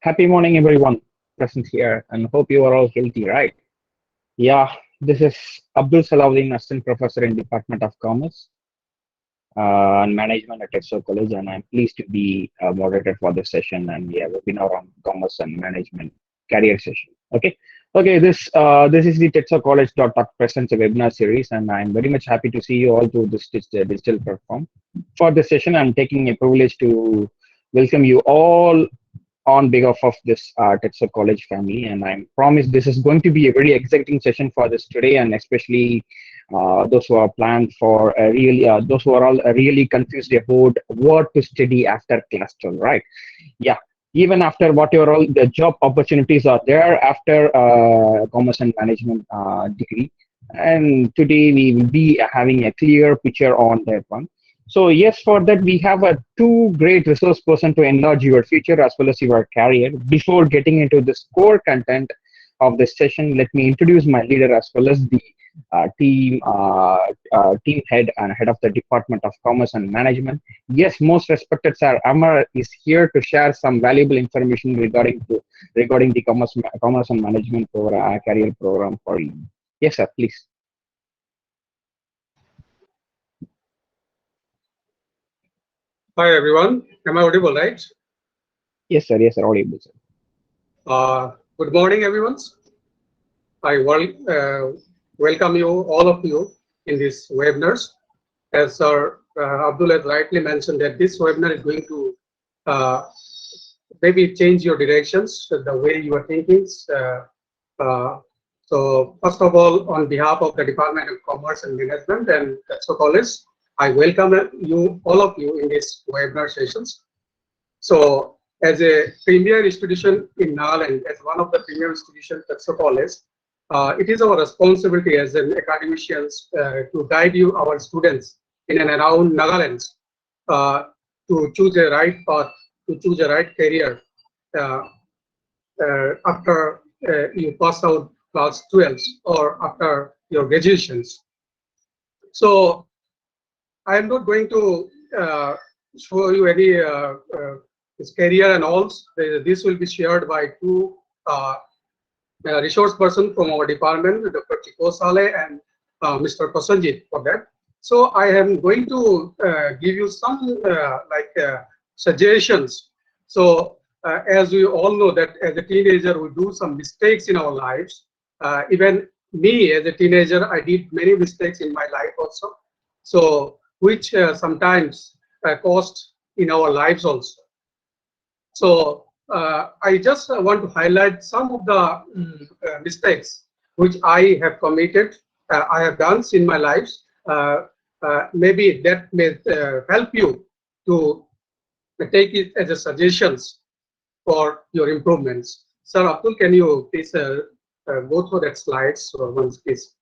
Happy morning, everyone present here, and hope you are all healthy, right? Yeah, this is Abdul Salahuddin, Assistant Professor in Department of Commerce and Management at Tetso College, and I'm pleased to be moderator for this session. And we have a webinar on Commerce and Management career session. This is the Tetso College Talk presents a webinar series, and I'm very much happy to see you all through this digital platform. For this session, I'm taking a privilege to welcome you all on behalf of this Tetso College family, and I promise this is going to be a very exciting session for this today, and especially those who are planned for those who are all really confused about what to study after class 12, right? Yeah, even after whatever all the job opportunities are there after commerce and management degree, and today we will be having a clear picture on that one. So yes, for that we have a two great resource person to enlarge your future as well as your career. Before getting into this core content of this session, let me introduce my leader as well as the team head and head of the Department of Commerce and Management. Yes, most respected Sir Amar is here to share some valuable information regarding the commerce and management career program for you. Yes, sir, please. Hi everyone, am I audible, right? Yes, sir, audible, sir. Good morning, everyone. I welcome you, all of you, in this webinars. As Sir Abdul has rightly mentioned, that this webinar is going to maybe change your directions, the way you are thinking. So first of all, on behalf of the Department of Commerce and Management and Tetso College, I welcome you, all of you, in this webinar sessions. So, as a premier institution in Nagaland, as one of the premier institutions at Tetso College, it is our responsibility as an academicians to guide you, our students, in and around Nagaland, to choose a right path, to choose a right career after you pass out class 12 or after your graduations. So, I am not going to show you any his career and all. This will be shared by two resource person from our department, Dr. Chikhosale and Mr. Prasenjit, for that. So I am going to give you some suggestions. So as we all know that as a teenager we do some mistakes in our lives. Even me as a teenager, I did many mistakes in my life also. So which sometimes cost in our lives also. So I just want to highlight some of the mistakes which I have committed, I have done in my life. Maybe that may help you to take it as a suggestions for your improvements. Sir Abdul, can you please go through that slides once, please?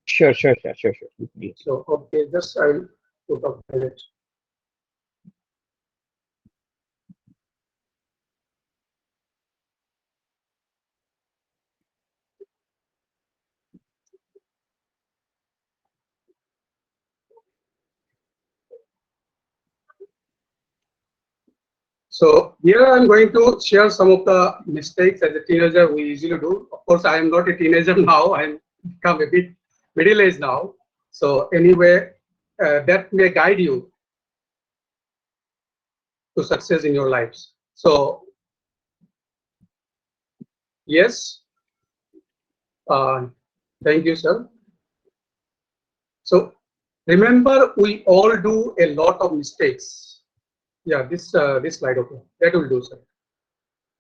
Sure. So, okay, just I'll put up it. So here I'm going to share some of the mistakes as a teenager we usually do. Of course, I am not a teenager now. I'm become a bit middle age now. So anyway, that may guide you to success in your lives. So yes, thank you, sir. So remember, we all do a lot of mistakes. Yeah, this slide, okay, that will do, sir.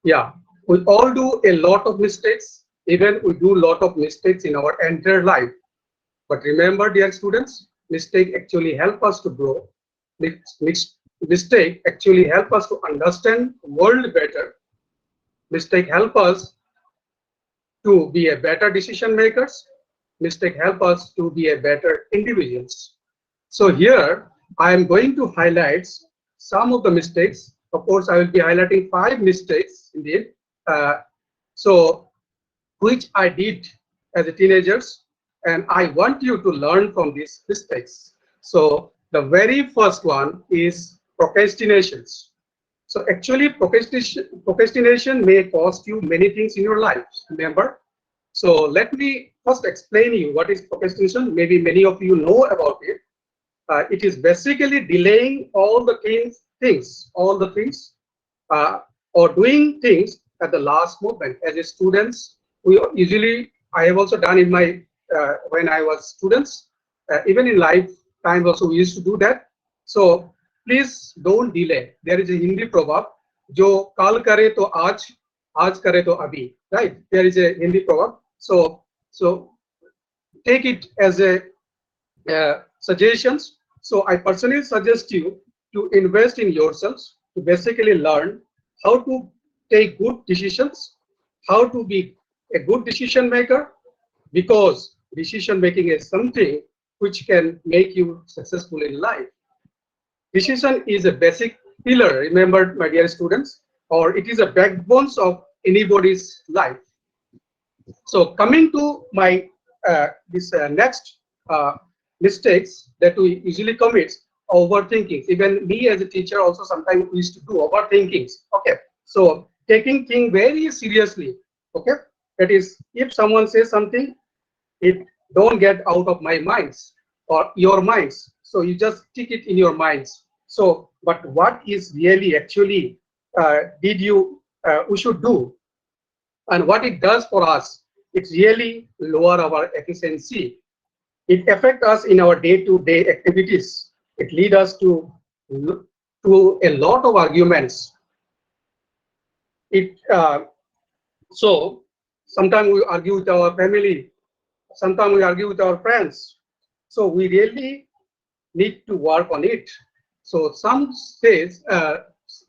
Yeah, we all do a lot of mistakes. Even we do a lot of mistakes in our entire life. But remember, dear students, mistake actually help us to grow. Mistake actually help us to understand the world better. Mistake help us to be a better decision makers. Mistake help us to be a better individuals. So here I am going to highlight some of the mistakes. Of course, I will be highlighting 5 mistakes indeed. So which I did as a teenagers, and I want you to learn from these mistakes. So the very first one is procrastinations. So actually, procrastination may cost you many things in your life. Remember. So let me first explain you what is procrastination. Maybe many of you know about it. It is basically delaying all the things, uh, or doing things at the last moment. As a students, we usually, I have also done in my when I was students, even in life times also we used to do that. So please don't delay. There is a Hindi proverb, "Jo kal kare to aaj kare to abhi." Right? There is a Hindi proverb. So take it as a suggestions. So I personally suggest you to invest in yourselves to basically learn how to take good decisions, how to be a good decision maker, because decision making is something which can make you successful in life. Decision is a basic pillar, remember, my dear students, or it is a backbone of anybody's life. So coming to my this next mistakes that we usually commit, overthinking. Even me as a teacher also sometimes we used to do overthinkings. Okay, so taking things very seriously. Okay, that is, if someone says something, it don't get out of my minds or your minds. So you just stick it in your minds. So, but what is really actually did you we should do, and what it does for us, it really lower our efficiency. It affects us in our day-to-day activities. It leads us to a lot of arguments. It so sometimes we argue with our family, sometimes we argue with our friends. So we really need to work on it. So some says,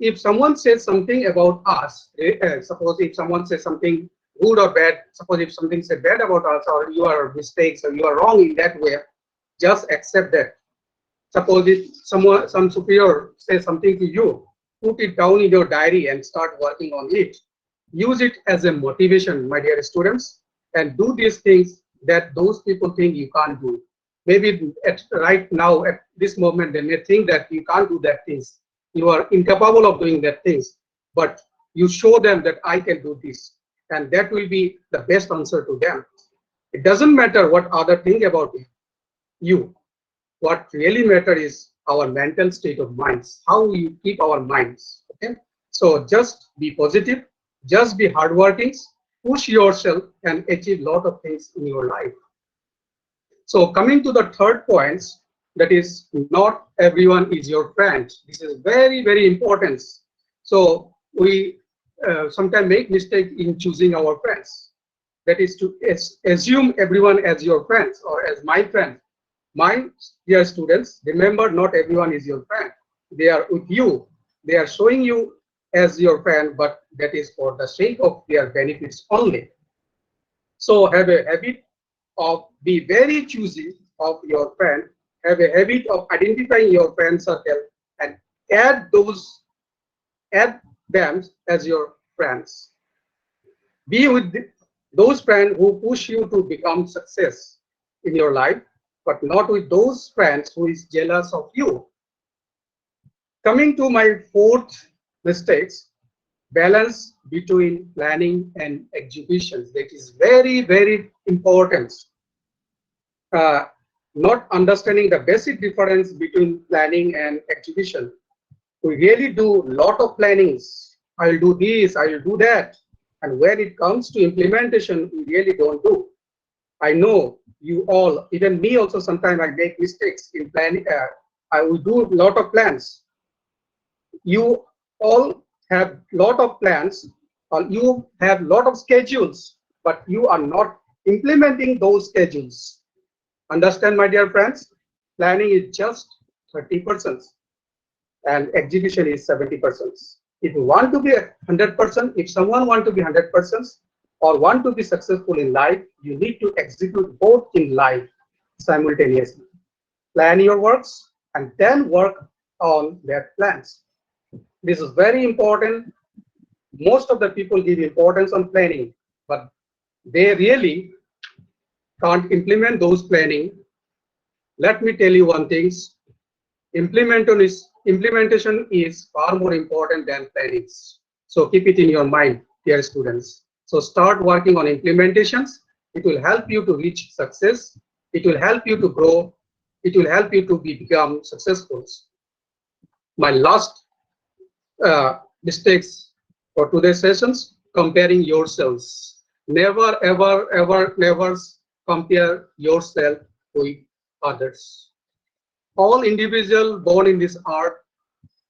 if someone says something about us, suppose if someone says something good or bad, suppose if something said bad about us, or you are mistakes or you are wrong in that way, just accept that. Suppose if some superior says something to you, put it down in your diary and start working on it. Use it as a motivation, my dear students, and do these things that those people think you can't do. Maybe right now, at this moment, they may think that you can't do that things. You are incapable of doing that things, but you show them that I can do this, and that will be the best answer to them. It doesn't matter what other think about you. What really matters is our mental state of minds, how we keep our minds. Okay, so just be positive, just be hardworking, push yourself, and achieve a lot of things in your life. So coming to the third point, that is, not everyone is your friend. This is very, very important. So we sometimes make mistake in choosing our friends. That is to assume everyone as your friends or as my friend. My dear students, remember, not everyone is your friend. They are with you. They are showing you as your friend, but that is for the sake of their benefits only. So have a habit of be very choosy of your friend. Have a habit of identifying your friend circle and add them as your friends. Be with those friends who push you to become success in your life, but not with those friends who is jealous of you. Coming to my fourth mistakes, balance between planning and execution. That is very, very important. Uh, Not understanding the basic difference between planning and execution. We really do a lot of plannings. I'll do this, I'll do that. And when it comes to implementation, we really don't do. I know you all, even me also, sometimes I make mistakes in planning. I will do a lot of plans. You all have lot of plans, or you have lot of schedules, but you are not implementing those schedules. Understand, my dear friends? Planning is just 30% and execution is 70%. If you want to be 100%, if someone want to be 100% or want to be successful in life, you need to execute both in life simultaneously. Plan your works and then work on their plans. This is very important. Most of the people give importance on planning, but they really can't implement those planning. Let me tell you one thing. implementation is far more important than planning. So keep it in your mind, dear students. So start working on implementations. It will help you to reach success. It will help you to grow. It will help you to become successful. My last mistakes for today's sessions: comparing yourselves. Never, ever, ever, never compare yourself with others. All individuals born in this earth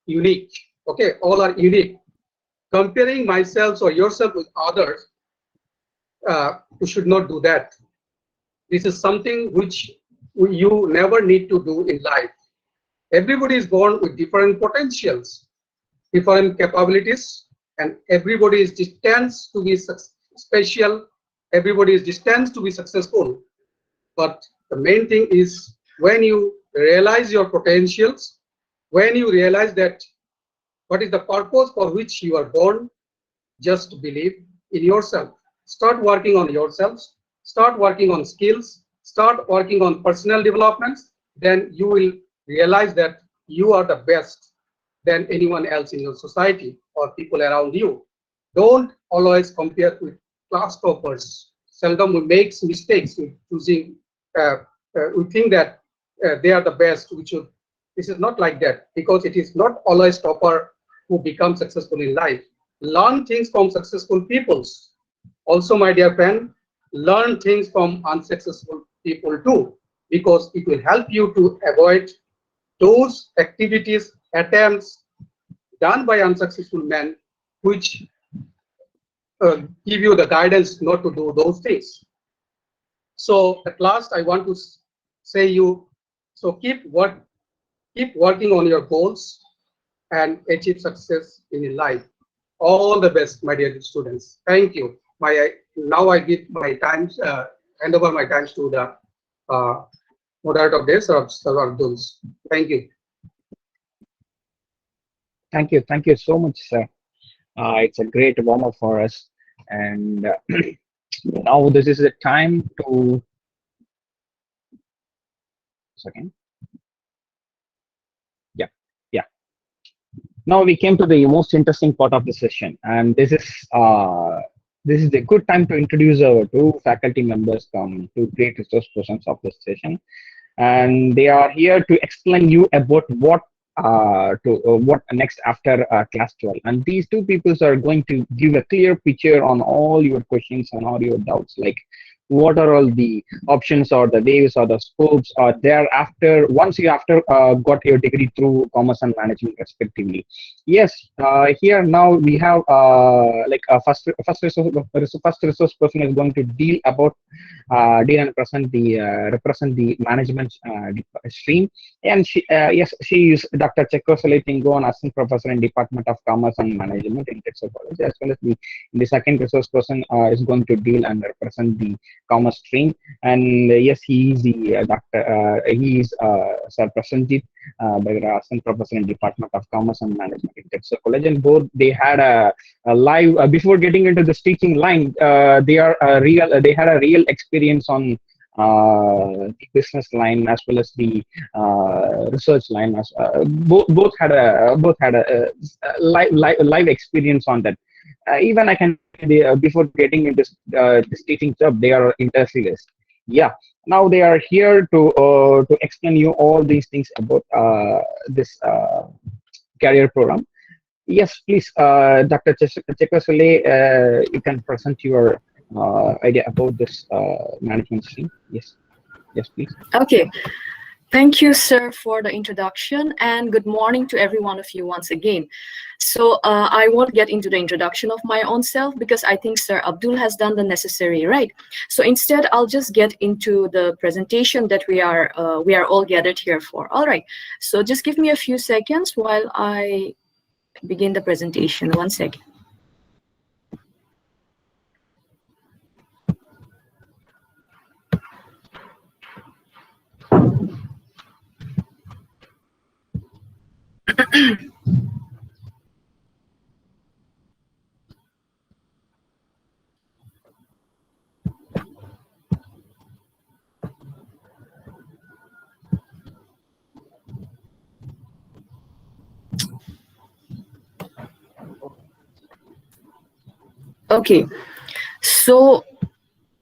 unique. Okay, all are unique. Comparing myself or yourself with others, you should not do that. This is something which you never need to do in life. Everybody is born with different potentials, different capabilities, and everybody is destined to be special. Everybody is destined to be successful. But the main thing is, when you realize your potentials, when you realize that what is the purpose for which you are born, just believe in yourself. Start working on yourselves. Start working on skills. Start working on personal developments. Then you will realize that you are the best than anyone else in your society or people around you. Don't always compare with class toppers. Seldom we make mistakes with choosing. We think that they are the best. This is not like that, because it is not always topper who become successful in life. Learn things from successful peoples. Also, my dear friend, learn things from unsuccessful people too, because it will help you to avoid those activities, attempts done by unsuccessful men, which give you the guidance not to do those things. So at last, I want to say you, so keep working on your goals and achieve success in your life. All the best, my dear students. Thank you. Now I give my time, hand over my time to the moderator of this, Sir Abdul. Thank you. Thank you so much, sir. It's a great warm up for us, and now this is the time to. Second, yeah, yeah. Now we came to the most interesting part of the session, and this is a good time to introduce our two faculty members from two great resource persons of this session, and they are here to explain you about what next after class 12. And these two people are going to give a clear picture on all your questions and all your doubts, like what are all the options or the waves or the scopes are there after once you after got your degree through commerce and management respectively. Yes, here now we have like a first resource person is going to deal and represent the management stream. And yes, she is Dr. Chikhosale Thingo, an assistant professor in Department of Commerce and Management in Tetso College, as well as the second resource person is going to deal and represent the commerce stream. And yes, he is the he is Sir Prasenjit, assistant professor in Department of Commerce and Management in Tetso College. And both they had a live before getting into this teaching line. They had a real experience on the business line as well as the research line. Both had a live experience on that. Even I can before getting into this teaching job, they are industrialists. Yeah. Now they are here to explain you all these things about this career program. Yes, please, Dr. Chikhosale, you can present your idea about this management stream. Yes, yes, please. Okay. Thank you, sir, for the introduction, and good morning to every one of you once again. So I won't get into the introduction of my own self because I think Sir Abdul has done the necessary, right? So instead, I'll just get into the presentation that we are all gathered here for. All right. So just give me a few seconds while I begin the presentation. 1 second. Okay, so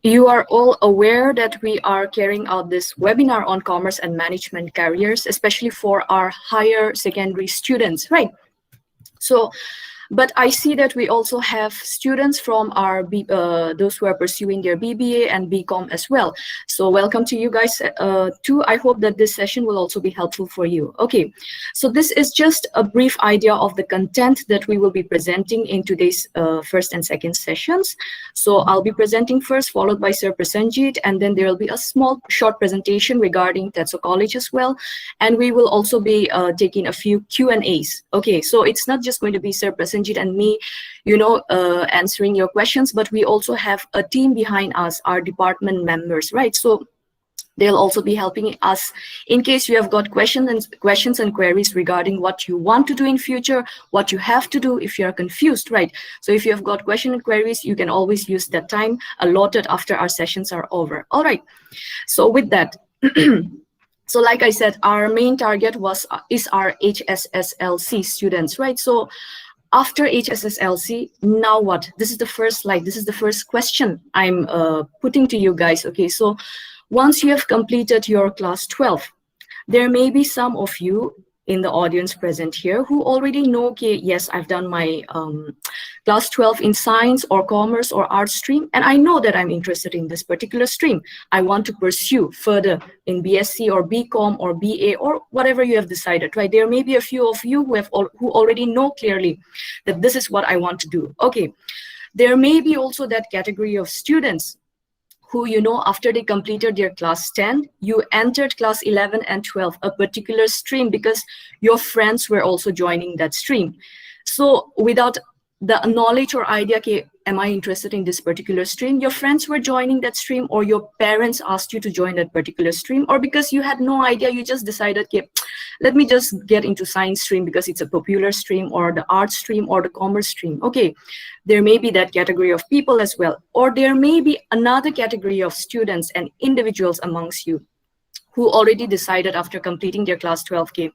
you are all aware that we are carrying out this webinar on commerce and management careers, especially for our higher secondary students, right? So, but I see that we also have students from our those who are pursuing their BBA and BCom as well. So welcome to you guys too. I hope that this session will also be helpful for you. Okay, so this is just a brief idea of the content that we will be presenting in today's first and second sessions. So I'll be presenting first, followed by Sir Prasenjit, and then there will be a small short presentation regarding Tetso College as well. And we will also be taking a few Q&As. Okay, so it's not just going to be Sir Prasenjit and me, answering your questions, but we also have a team behind us, our department members, right? So they'll also be helping us in case you have got questions and queries regarding what you want to do in future, what you have to do if you are confused, right? So if you have got questions and queries, you can always use that time allotted after our sessions are over. All right. So with that, so like I said, our main target is our HSSLC students, right? So after HSSLC, now what? This is the first slide. This is the first question I'm putting to you guys. Okay, so once you have completed your class 12, there may be some of you in the audience present here who already know, okay, yes, I've done my class 12 in science or commerce or art stream, and I know that I'm interested in this particular stream. I want to pursue further in BSc or BCom or BA or whatever you have decided, right? There may be a few of you who already know clearly that this is what I want to do. Okay, there may be also that category of students who, after they completed their class 10, you entered class 11 and 12, a particular stream, because your friends were also joining that stream. So without the knowledge or idea, okay, am I interested in this particular stream? Your friends were joining that stream, or your parents asked you to join that particular stream, or because you had no idea, you just decided, okay, let me just get into science stream because it's a popular stream, or the art stream, or the commerce stream. Okay, there may be that category of people as well. Or there may be another category of students and individuals amongst you who already decided after completing their class 12K,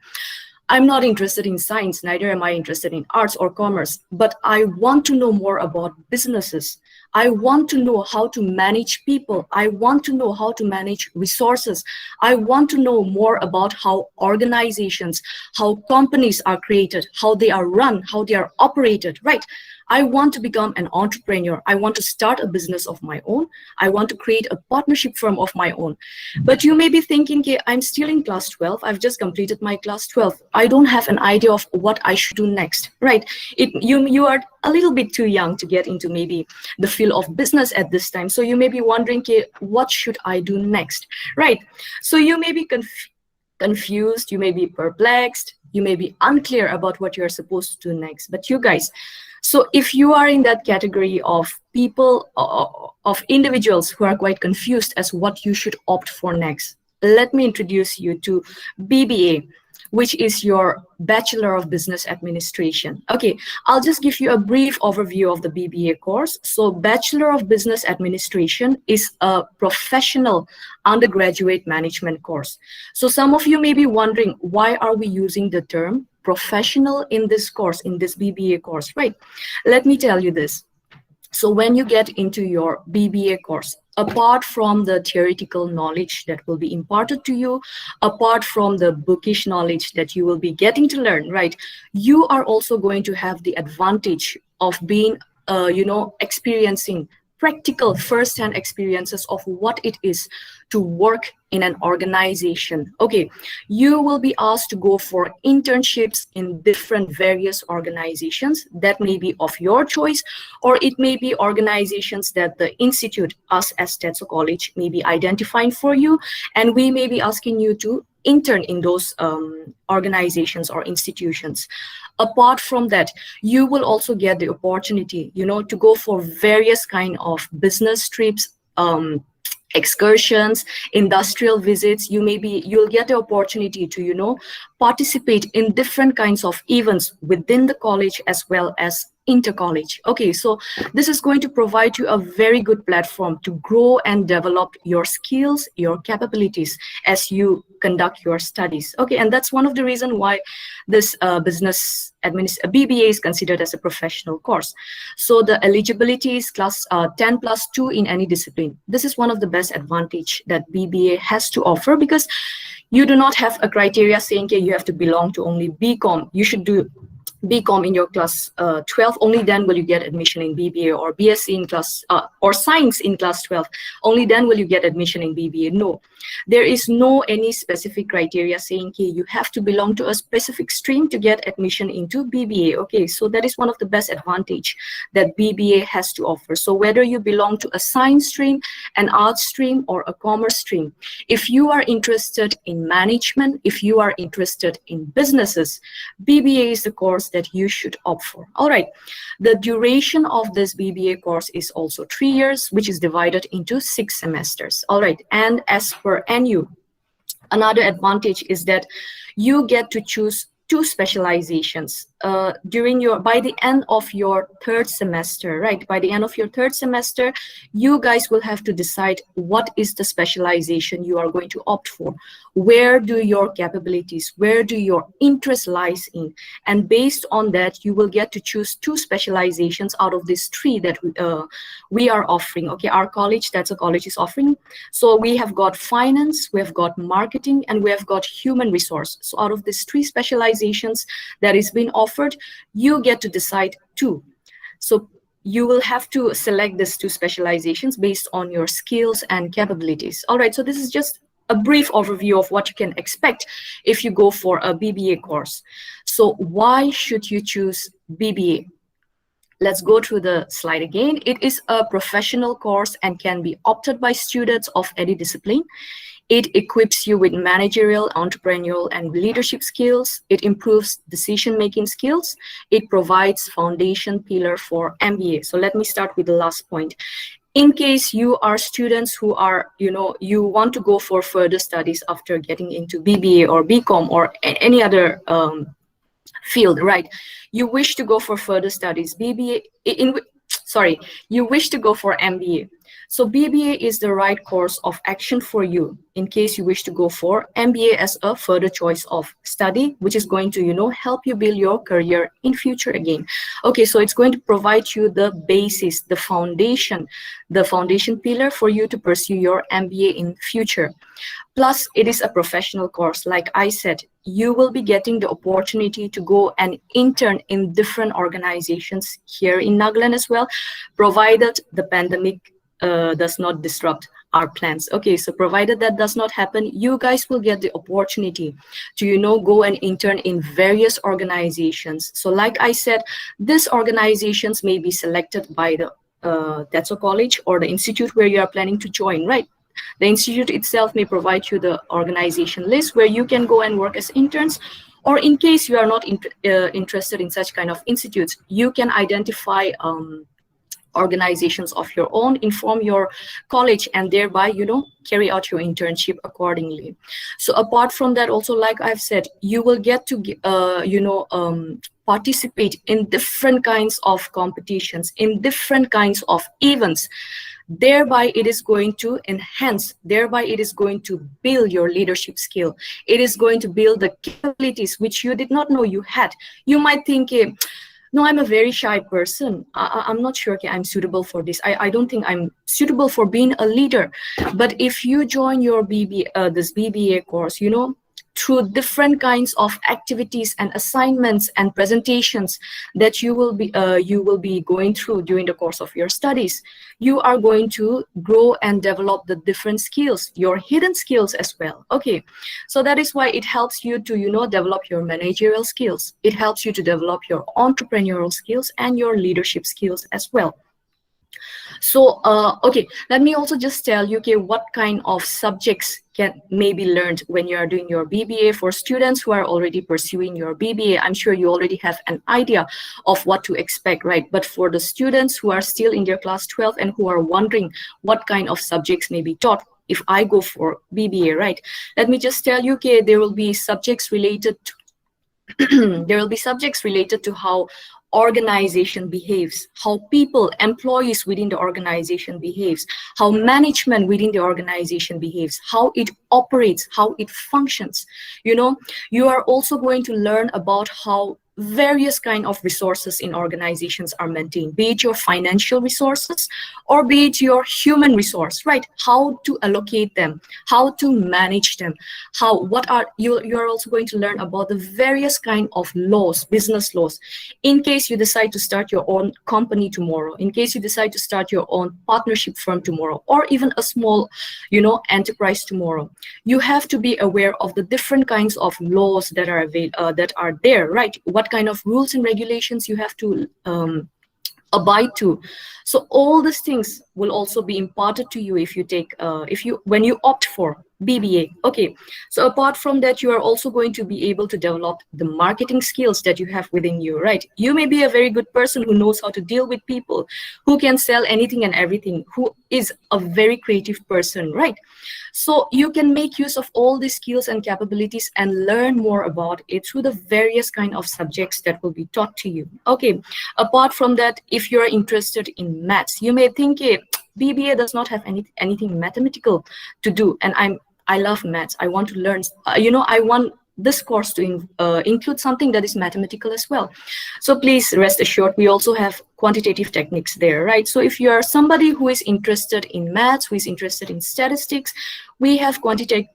I'm not interested in science, neither am I interested in arts or commerce, but I want to know more about businesses. I want to know how to manage people. I want to know how to manage resources. I want to know more about how organizations, how companies are created, how they are run, how they are operated, right? I want to become an entrepreneur. I want to start a business of my own. I want to create a partnership firm of my own. But you may be thinking, okay, I'm still in class 12. I've just completed my class 12. I don't have an idea of what I should do next, right? You are a little bit too young to get into maybe the field of business at this time. So you may be wondering, okay, what should I do next, right? So you may be confused, you may be perplexed, you may be unclear about what you're supposed to do next. But you guys, so if you are in that category of people, of individuals who are quite confused as what you should opt for next, let me introduce you to BBA, which is your Bachelor of Business Administration. Okay, I'll just give you a brief overview of the BBA course. So Bachelor of Business Administration is a professional undergraduate management course. So some of you may be wondering, why are we using the term professional in this course, in this BBA course, right? Let me tell you this. So when you get into your BBA course, apart from the theoretical knowledge that will be imparted to you, apart from the bookish knowledge that you will be getting to learn, right, you are also going to have the advantage of being, experiencing practical first-hand experiences of what it is to work in an organization. Okay, you will be asked to go for internships in different various organizations that may be of your choice, or it may be organizations that the institute, us as Tetso College, may be identifying for you, and we may be asking you to intern in those organizations or institutions. Apart from that, you will also get the opportunity, to go for various kind of business trips, excursions, industrial visits. You'll get the opportunity to, participate in different kinds of events within the college as well as inter-college. Okay, so this is going to provide you a very good platform to grow and develop your skills, your capabilities as you conduct your studies. Okay, and that's one of the reasons why this BBA is considered as a professional course. So the eligibility is class 10+2 in any discipline. This is one of the best advantage that BBA has to offer, because you do not have a criteria saying, okay, you have to belong to only BCom. You should do BCom in your class 12, only then will you get admission in BBA, or BSc in class, or science in class 12, only then will you get admission in BBA. No, there is no any specific criteria saying, okay, you have to belong to a specific stream to get admission into BBA. Okay, so that is one of the best advantage that BBA has to offer. So whether you belong to a science stream, an arts stream, or a commerce stream, if you are interested in management, if you are interested in businesses, BBA is the course that you should opt for. All right, the duration of this BBA course is also 3 years, which is divided into 6 semesters. All right, and as per NU, another advantage is that you get to choose 2 specializations by the end of your 3rd semester, right? By the end of your 3rd semester, you guys will have to decide what is the specialization you are going to opt for. Where do your capabilities, where do your interest lies in? And based on that, you will get to choose 2 specializations out of these 3 that we are offering. Okay, our college, Tetso College, is offering. So we have got finance, we have got marketing, and we have got human resource. So out of these 3 specializations that is being offered, you get to decide 2. So you will have to select these 2 specializations based on your skills and capabilities. All right, so this is just a brief overview of what you can expect if you go for a BBA course. So why should you choose BBA? Let's go through the slide again. It is a professional course and can be opted by students of any discipline. It equips you with managerial, entrepreneurial, and leadership skills. It improves decision-making skills. It provides foundation pillar for MBA. So let me start with the last point. In case you are students who are, you want to go for further studies after getting into BBA or BCom or any other field, right? You wish to go for further studies, you wish to go for MBA. So BBA is the right course of action for you in case you wish to go for MBA as a further choice of study, which is going to, help you build your career in future again. Okay, so it's going to provide you the basis, the foundation pillar for you to pursue your MBA in future. Plus, it is a professional course. Like I said, you will be getting the opportunity to go and intern in different organizations here in Nagaland as well, provided the pandemic does not disrupt our plans. Okay, so provided that does not happen, you guys will get the opportunity to, go and intern in various organizations. So like I said, these organizations may be selected by the Tetso College or the institute where you are planning to join, right? The institute itself may provide you the organization list where you can go and work as interns. Or in case you are not interested in such kind of institutes, you can identify organizations of your own, inform your college, and thereby, carry out your internship accordingly. So apart from that, also, like I've said, you will get to, participate in different kinds of competitions, in different kinds of events. Thereby, it is going to enhance, thereby it is going to build your leadership skill. It is going to build the capabilities which you did not know you had. You might think, no, I'm a very shy person. I'm not sure I'm suitable for this. I don't think I'm suitable for being a leader. But if you join your this BBA course, through different kinds of activities and assignments and presentations that you will be going through during the course of your studies, you are going to grow and develop the different skills, your hidden skills as well. Okay, so that is why it helps you to develop your managerial skills. It helps you to develop your entrepreneurial skills and your leadership skills as well. So, okay, let me also just tell you, what kind of subjects may be learned when you are doing your BBA. For students who are already pursuing your BBA, I'm sure you already have an idea of what to expect, right? But for the students who are still in their class 12 and who are wondering what kind of subjects may be taught if I go for BBA, right? Let me just tell you, there will be subjects related to how organization behaves, how people, employees within the organization behaves, how management within the organization behaves, how it operates, how it functions. You know, you are also going to learn about how various kind of resources in organizations are maintained, be it your financial resources or be it your human resource, right? How to allocate them, how to manage them, you're also going to learn about the various kind of laws, business laws. In case you decide to start your own company tomorrow, in case you decide to start your own partnership firm tomorrow, or even a small, enterprise tomorrow, you have to be aware of the different kinds of laws that are there, right? What kind of rules and regulations you have to abide to. So all these things will also be imparted to you if you take when you opt for BBA. Okay, so apart from that, you are also going to be able to develop the marketing skills that you have within you, right? You may be a very good person who knows how to deal with people, who can sell anything and everything, who is a very creative person, right? So you can make use of all these skills and capabilities and learn more about it through the various kind of subjects that will be taught to you. Okay, apart from that, if you're interested in maths, you may think, hey, BBA does not have anything mathematical to do, and I love maths. I want to learn, I want this course to include something that is mathematical as well. So please rest assured, we also have quantitative techniques there, right? So if you are somebody who is interested in maths, who is interested in statistics, we have quantitative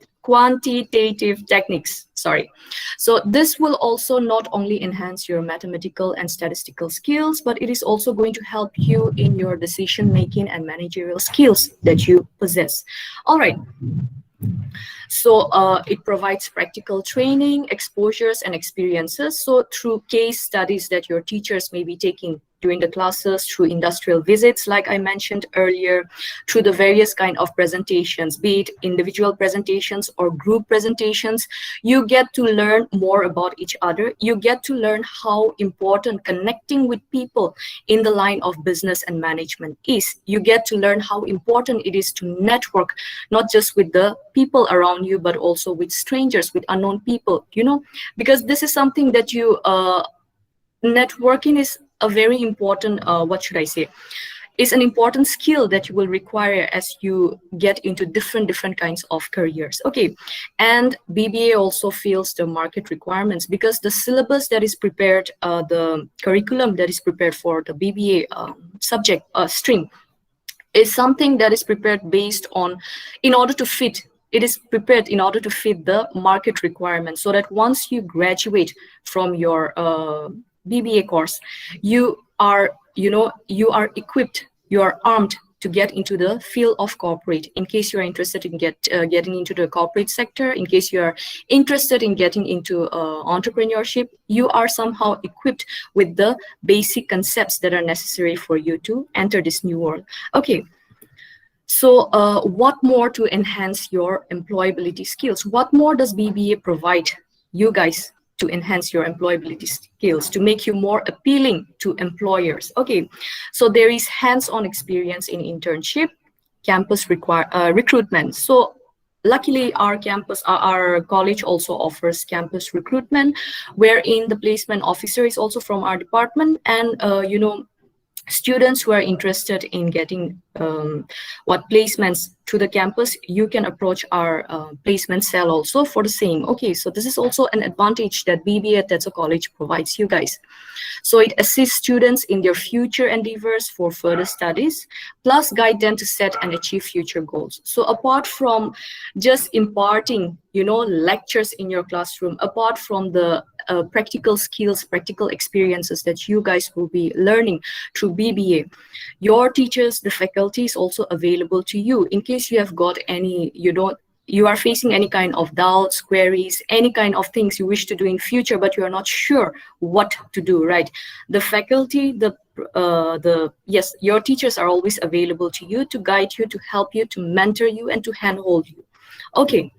techniques, sorry. So this will also not only enhance your mathematical and statistical skills, but it is also going to help you in your decision making and managerial skills that you possess. All right. So it provides practical training, exposures, and experiences. So through case studies that your teachers may be taking during the classes, through industrial visits, like I mentioned earlier, through the various kind of presentations, be it individual presentations or group presentations, you get to learn more about each other. You get to learn how important connecting with people in the line of business and management is. You get to learn how important it is to network, not just with the people around you, but also with strangers, with unknown people, because this is something that networking is a very important, is an important skill that you will require as you get into different kinds of careers. Okay, and BBA also fills the market requirements, because the syllabus that is prepared, the curriculum that is prepared for the BBA subject stream is something that is prepared based on, it is prepared in order to fit the market requirements, so that once you graduate from your BBA course, you are equipped, you are armed to get into the field of corporate. In case you are interested in getting into the corporate sector, in case you are interested in getting into entrepreneurship, you are somehow equipped with the basic concepts that are necessary for you to enter this new world. Okay. So what more to enhance your employability skills? What more does BBA provide you guys to enhance your employability skills, to make you more appealing to employers? Okay, so there is hands-on experience in internship, campus recruitment. So luckily, our college also offers campus recruitment, wherein the placement officer is also from our department, and students who are interested in getting placements to the campus, you can approach our placement cell also for the same. Okay, so this is also an advantage that BBA at Tetso College provides you guys. So it assists students in their future endeavors for further studies, plus guide them to set and achieve future goals. So apart from just imparting, lectures in your classroom, apart from the practical skills, practical experiences that you guys will be learning through BBA, your teachers, the faculty is also available to you in case you have got any, you are facing any kind of doubts, queries, any kind of things you wish to do in future, but you are not sure what to do, right? The faculty, your teachers are always available to you to guide you, to help you, to mentor you, and to handhold you. Okay.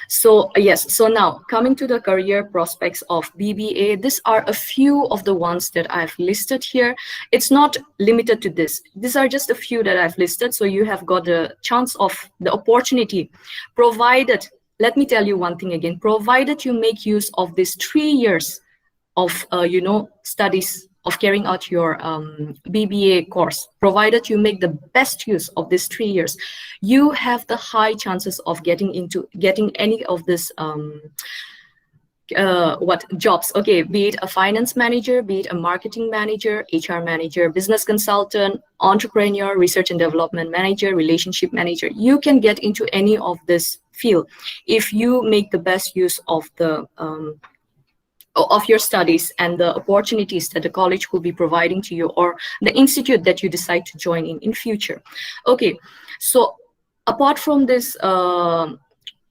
So yes, so now coming to the career prospects of BBA, these are a few of the ones that I've listed here. It's not limited to this. These are just a few that I've listed. So you have got the chance of the opportunity, provided, let me tell you one thing again, provided you make use of these 3 years of studies of carrying out your BBA course, provided you make the best use of these 3 years, you have the high chances of getting any of this jobs, okay, be it a finance manager, be it a marketing manager, HR manager, business consultant, entrepreneur, research and development manager, relationship manager. You can get into any of this field if you make the best use of the of your studies and the opportunities that the college will be providing to you, or the institute that you decide to join in future. Okay, so apart from this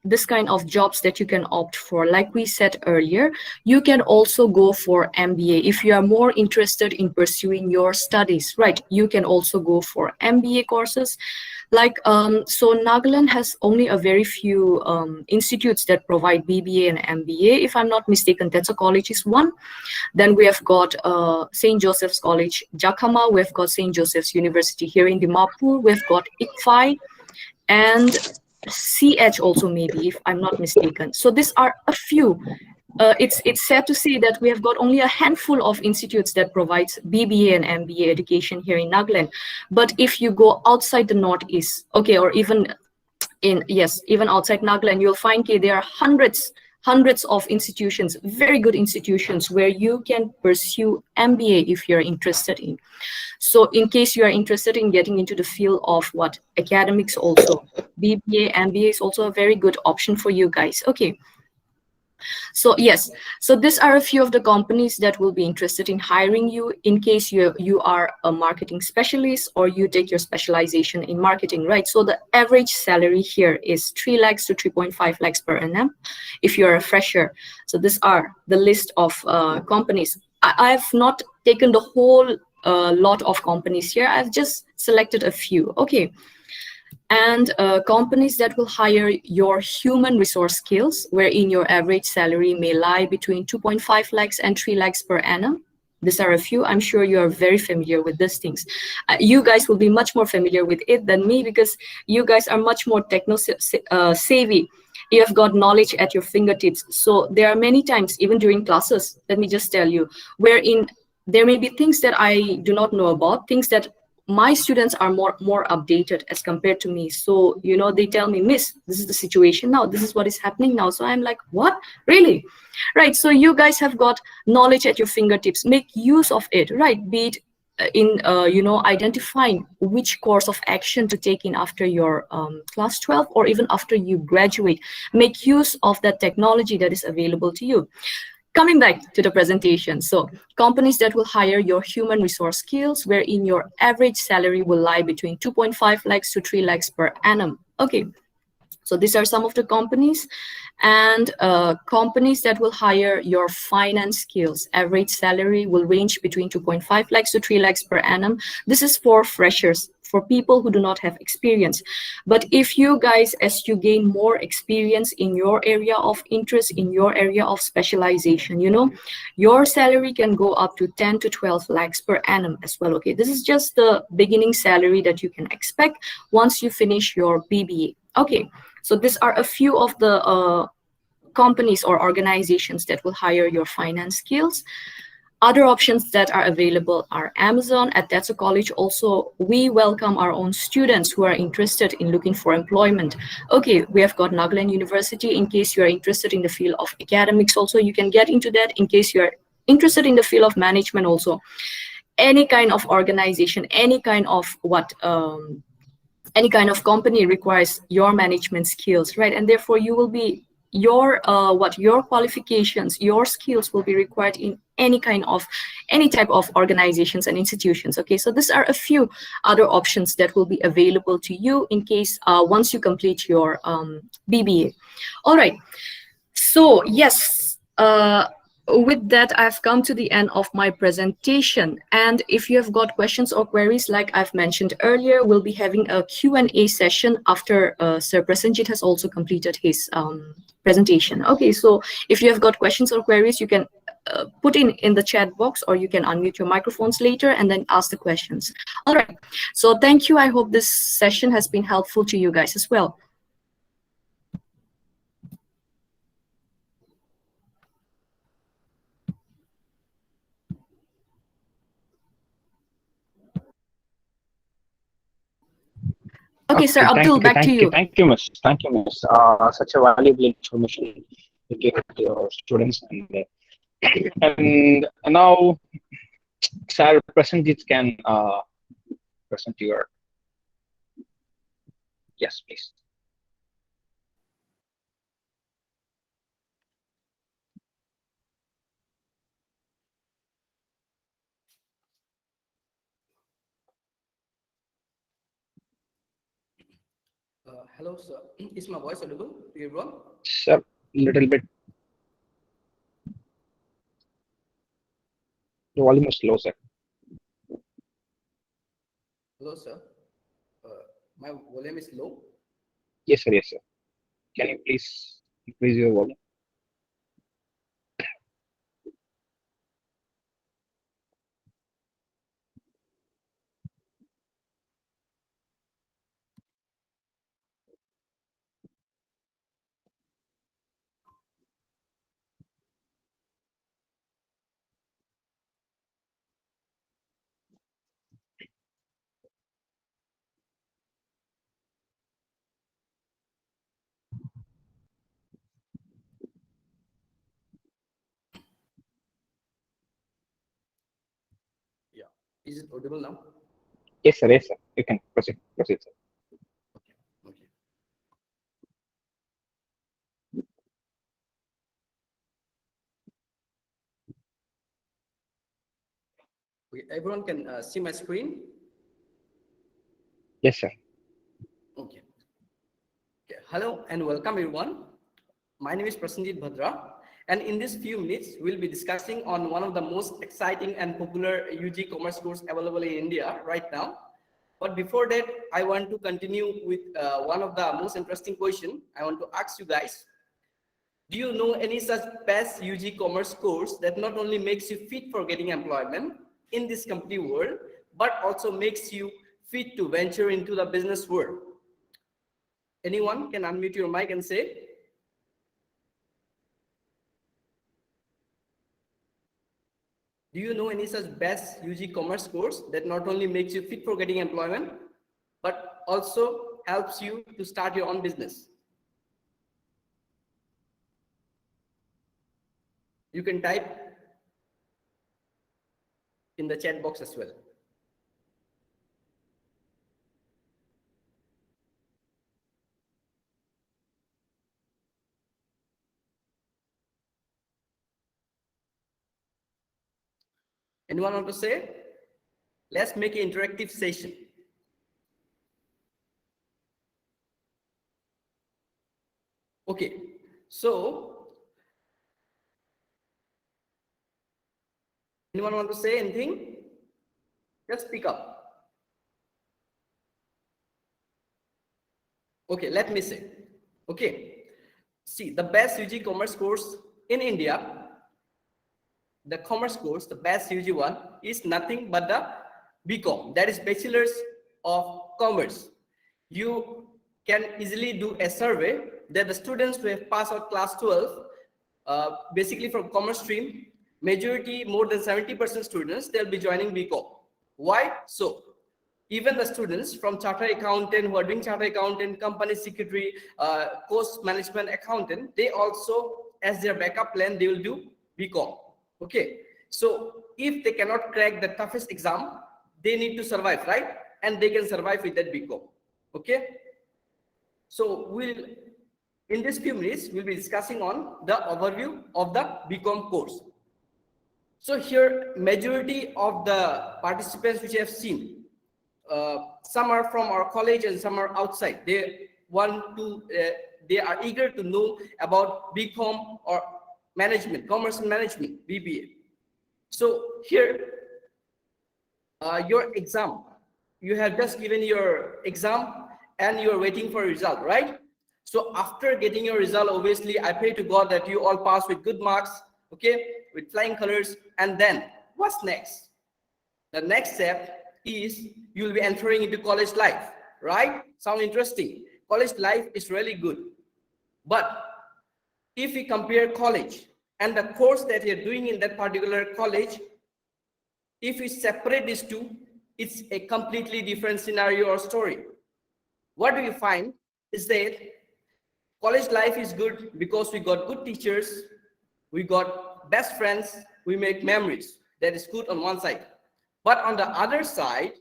this kind of jobs that you can opt for, like we said earlier, you can also go for MBA if you are more interested in pursuing your studies, right? You can also go for MBA courses. Like, so Nagaland has only a very few institutes that provide BBA and MBA. If I'm not mistaken, Tetso College is one. Then we have got St. Joseph's College, Jakhama. We've got St. Joseph's University here in Dimapur. We've got ICFI and CH also, maybe, if I'm not mistaken. So these are a few. It's sad to say that we have got only a handful of institutes that provides BBA and MBA education here in Nagaland. But if you go outside the Northeast, okay, or even even outside Nagaland, you'll find there are hundreds of institutions, very good institutions, where you can pursue MBA if you're interested in. So in case you are interested in getting into the field of academics also, BBA, MBA is also a very good option for you guys. Okay. So yes, so these are a few of the companies that will be interested in hiring you in case you are a marketing specialist or you take your specialization in marketing, right? So the average salary here is 3 lakhs to 3.5 lakhs per annum if you're a fresher. So these are the list of companies. I have not taken the whole lot of companies here. I've just selected a few. Okay. And companies that will hire your human resource skills, wherein your average salary may lie between 2.5 lakhs and 3 lakhs per annum. These are a few. I'm sure you are very familiar with these things. You guys will be much more familiar with it than me because you guys are much more savvy. You have got knowledge at your fingertips. So there are many times, even during classes, let me just tell you, wherein there may be things that I do not know about, things that my students are more updated as compared to me. So, they tell me, Miss, this is the situation now. This is what is happening now. So I'm like, what? Really? Right. So you guys have got knowledge at your fingertips. Make use of it, right? Be it in, identifying which course of action to take in after your class 12 or even after you graduate. Make use of that technology that is available to you. Coming back to the presentation, so companies that will hire your human resource skills, wherein your average salary will lie between 2.5 lakhs to 3 lakhs per annum. Okay, so these are some of the companies, and companies that will hire your finance skills. Average salary will range between 2.5 lakhs to 3 lakhs per annum. This is for freshers, for people who do not have experience. But if you guys, as you gain more experience in your area of interest, in your area of specialization, your salary can go up to 10 to 12 lakhs per annum as well. Okay, this is just the beginning salary that you can expect once you finish your BBA. Okay, so these are a few of the companies or organizations that will hire your finance skills. Other options that are available are Amazon. At Tetso College also, we welcome our own students who are interested in looking for employment. Okay, we have got Nagaland University. In case you are interested in the field of academics also, you can get into that. In case you are interested in the field of management also, any kind of organization, any kind of any kind of company requires your management skills, right? And therefore you will be your qualifications, your skills will be required in any type of organizations and institutions. Okay, so these are a few other options that will be available to you in case once you complete your BBA. All right, so yes, with that, I've come to the end of my presentation. And if you have got questions or queries, like I've mentioned earlier, we'll be having a Q&A session after Sir Prasenjit has also completed his presentation. Okay, so if you have got questions or queries, you can put in the chat box, or you can unmute your microphones later and then ask the questions. All right, so thank you. I hope this session has been helpful to you guys as well. Okay, Sir Okay, Abdul, back to you. thank you, Miss. Thank you, Miss. Such a valuable information you give to your students, and now, Sir Prasenjit can present your. Yes, please. Hello, sir. Is my voice audible to everyone? Sir, little bit. The volume is low, sir. Hello, sir. My volume is low. Yes, sir. Yes, sir. Can you please increase your volume? Yeah. Is it audible now? Yes, sir. Yes, sir. You can proceed. Proceed, sir. Okay. Okay. Okay. Everyone can see my screen. Yes, sir. Okay. Okay. Hello and welcome, everyone. My name is Prasenjit Bhadra, and in these few minutes, we'll be discussing on one of the most exciting and popular UG commerce course available in India right now. But before that, I want to continue with one of the most interesting question I want to ask you guys. Do you know any such best UG commerce course that not only makes you fit for getting employment in this company world, but also makes you fit to venture into the business world? Anyone can unmute your mic and say. Do you know any such best UG commerce course that not only makes you fit for getting employment, but also helps you to start your own business? You can type in the chat box as well. Anyone want to say? Let's make an interactive session. Okay, so anyone want to say anything? Just speak up. Okay, let me say. Okay, see, the best UG commerce course in India, the commerce course, the best UG one is nothing but the BCom, that is Bachelor's of Commerce. You can easily do a survey that the students who have passed out class 12, basically from commerce stream, majority, more than 70% students, they'll be joining BCom. Why? So, even the students from chartered accountant who are doing chartered accountant, company secretary, cost management accountant, they also, as their backup plan, they will do BCom. Okay, so if they cannot crack the toughest exam, they need to survive, right? And they can survive with that BCom. Okay, so in this few minutes, we'll be discussing on the overview of the BCom course. So here, majority of the participants which I have seen, some are from our college and some are outside. They are eager to know about BCom or management, commerce and management, BBA. So here, your exam, you have just given your exam and you are waiting for a result, right? So after getting your result, obviously, I pray to God that you all pass with good marks, okay, with flying colors. And then what's next? The next step is you'll be entering into college life, right? Sound interesting? College life is really good. But if we compare college and the course that you're doing in that particular college, if we separate these two, it's a completely different scenario or story. what do you find is that college life is good because we got good teachers, we got best friends, we make memories. That is good on one side. But on the other side,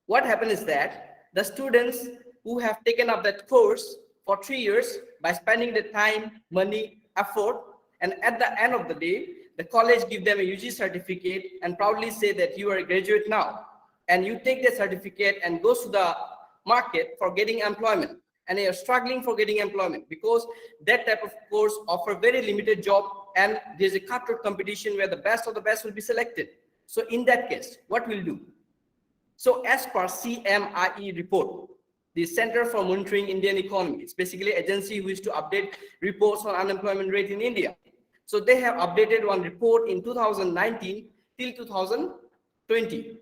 what happened is that the students who have taken up that course for 3 years by spending the time, money, effort, and at the end of the day, the college give them a UG certificate and proudly say that you are a graduate now. And you take that certificate and go to the market for getting employment. And you're struggling for getting employment because that type of course offer very limited job, and there's a cutthroat competition where the best of the best will be selected. So in that case, what we'll do? So as per CMIE report, the Center for Monitoring Indian Economy, it's basically an agency who is to update reports on unemployment rate in India. So they have updated one report in 2019 till 2020.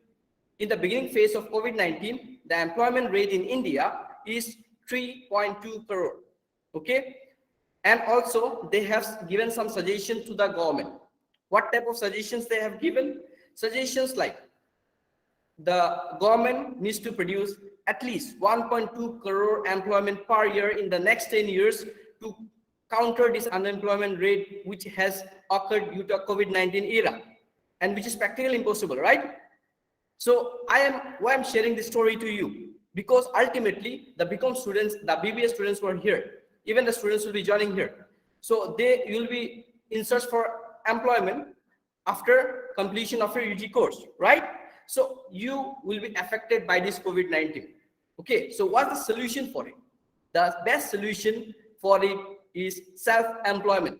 In the beginning phase of COVID-19, the employment rate in India is 3.2 crore. Okay. And also they have given some suggestions to the government. What type of suggestions they have given? Suggestions like the government needs to produce at least 1.2 crore employment per year in the next 10 years to counter this unemployment rate which has occurred due to COVID-19 era, and which is practically impossible, right? So why I'm sharing this story to you, because ultimately the BCom students, the BBA students were here, even the students will be joining here. So they will be in search for employment after completion of your UG course, right? So you will be affected by this COVID-19. Okay, so what's the solution for it? The best solution for it is self-employment.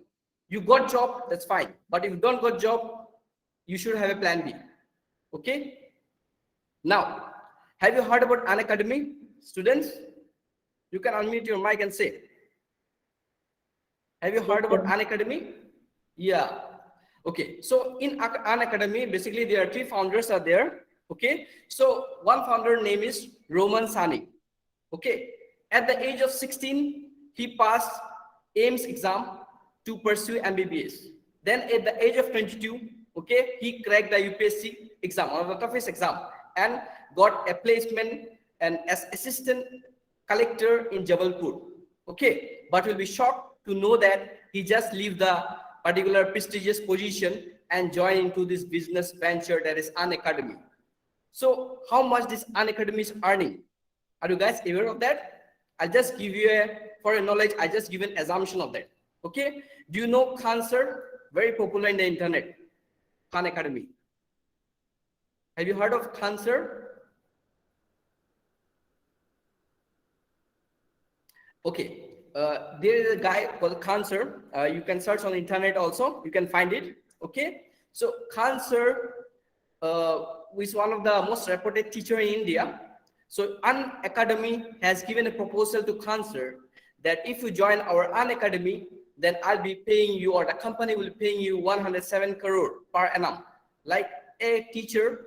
You got job, that's fine. But if you don't got job, you should have a plan B. Okay. Now, have you heard about Unacademy? Students, you can unmute your mic and say. Have you heard about Unacademy? Yeah. Okay. So in Unacademy, basically there are 3 founders are there. Okay. So one founder name is Roman Sani. Okay. At the age of 16, he passed AIMS exam to pursue MBBS. Then at the age of 22, okay, he cracked the UPSC exam, one of the toughest exam, and got a placement and as assistant collector in Jabalpur. Okay, but will be shocked to know that he just leave the particular prestigious position and join into this business venture that is Unacademy. So how much this Unacademy is earning? Are you guys aware of that? I'll just give you for your knowledge, I just give an assumption of that. Okay, do you know Khan sir? Very popular in the internet, Khan Academy. Have you heard of Khan sir? Okay, there is a guy called Khan sir. You can search on the internet also. You can find it. Okay, so Khan sir is one of the most reputed teacher in India. So Unacademy has given a proposal to Khan sir that if you join our Unacademy, then I'll be paying you, or the company will be paying you 107 crore per annum. Like a teacher,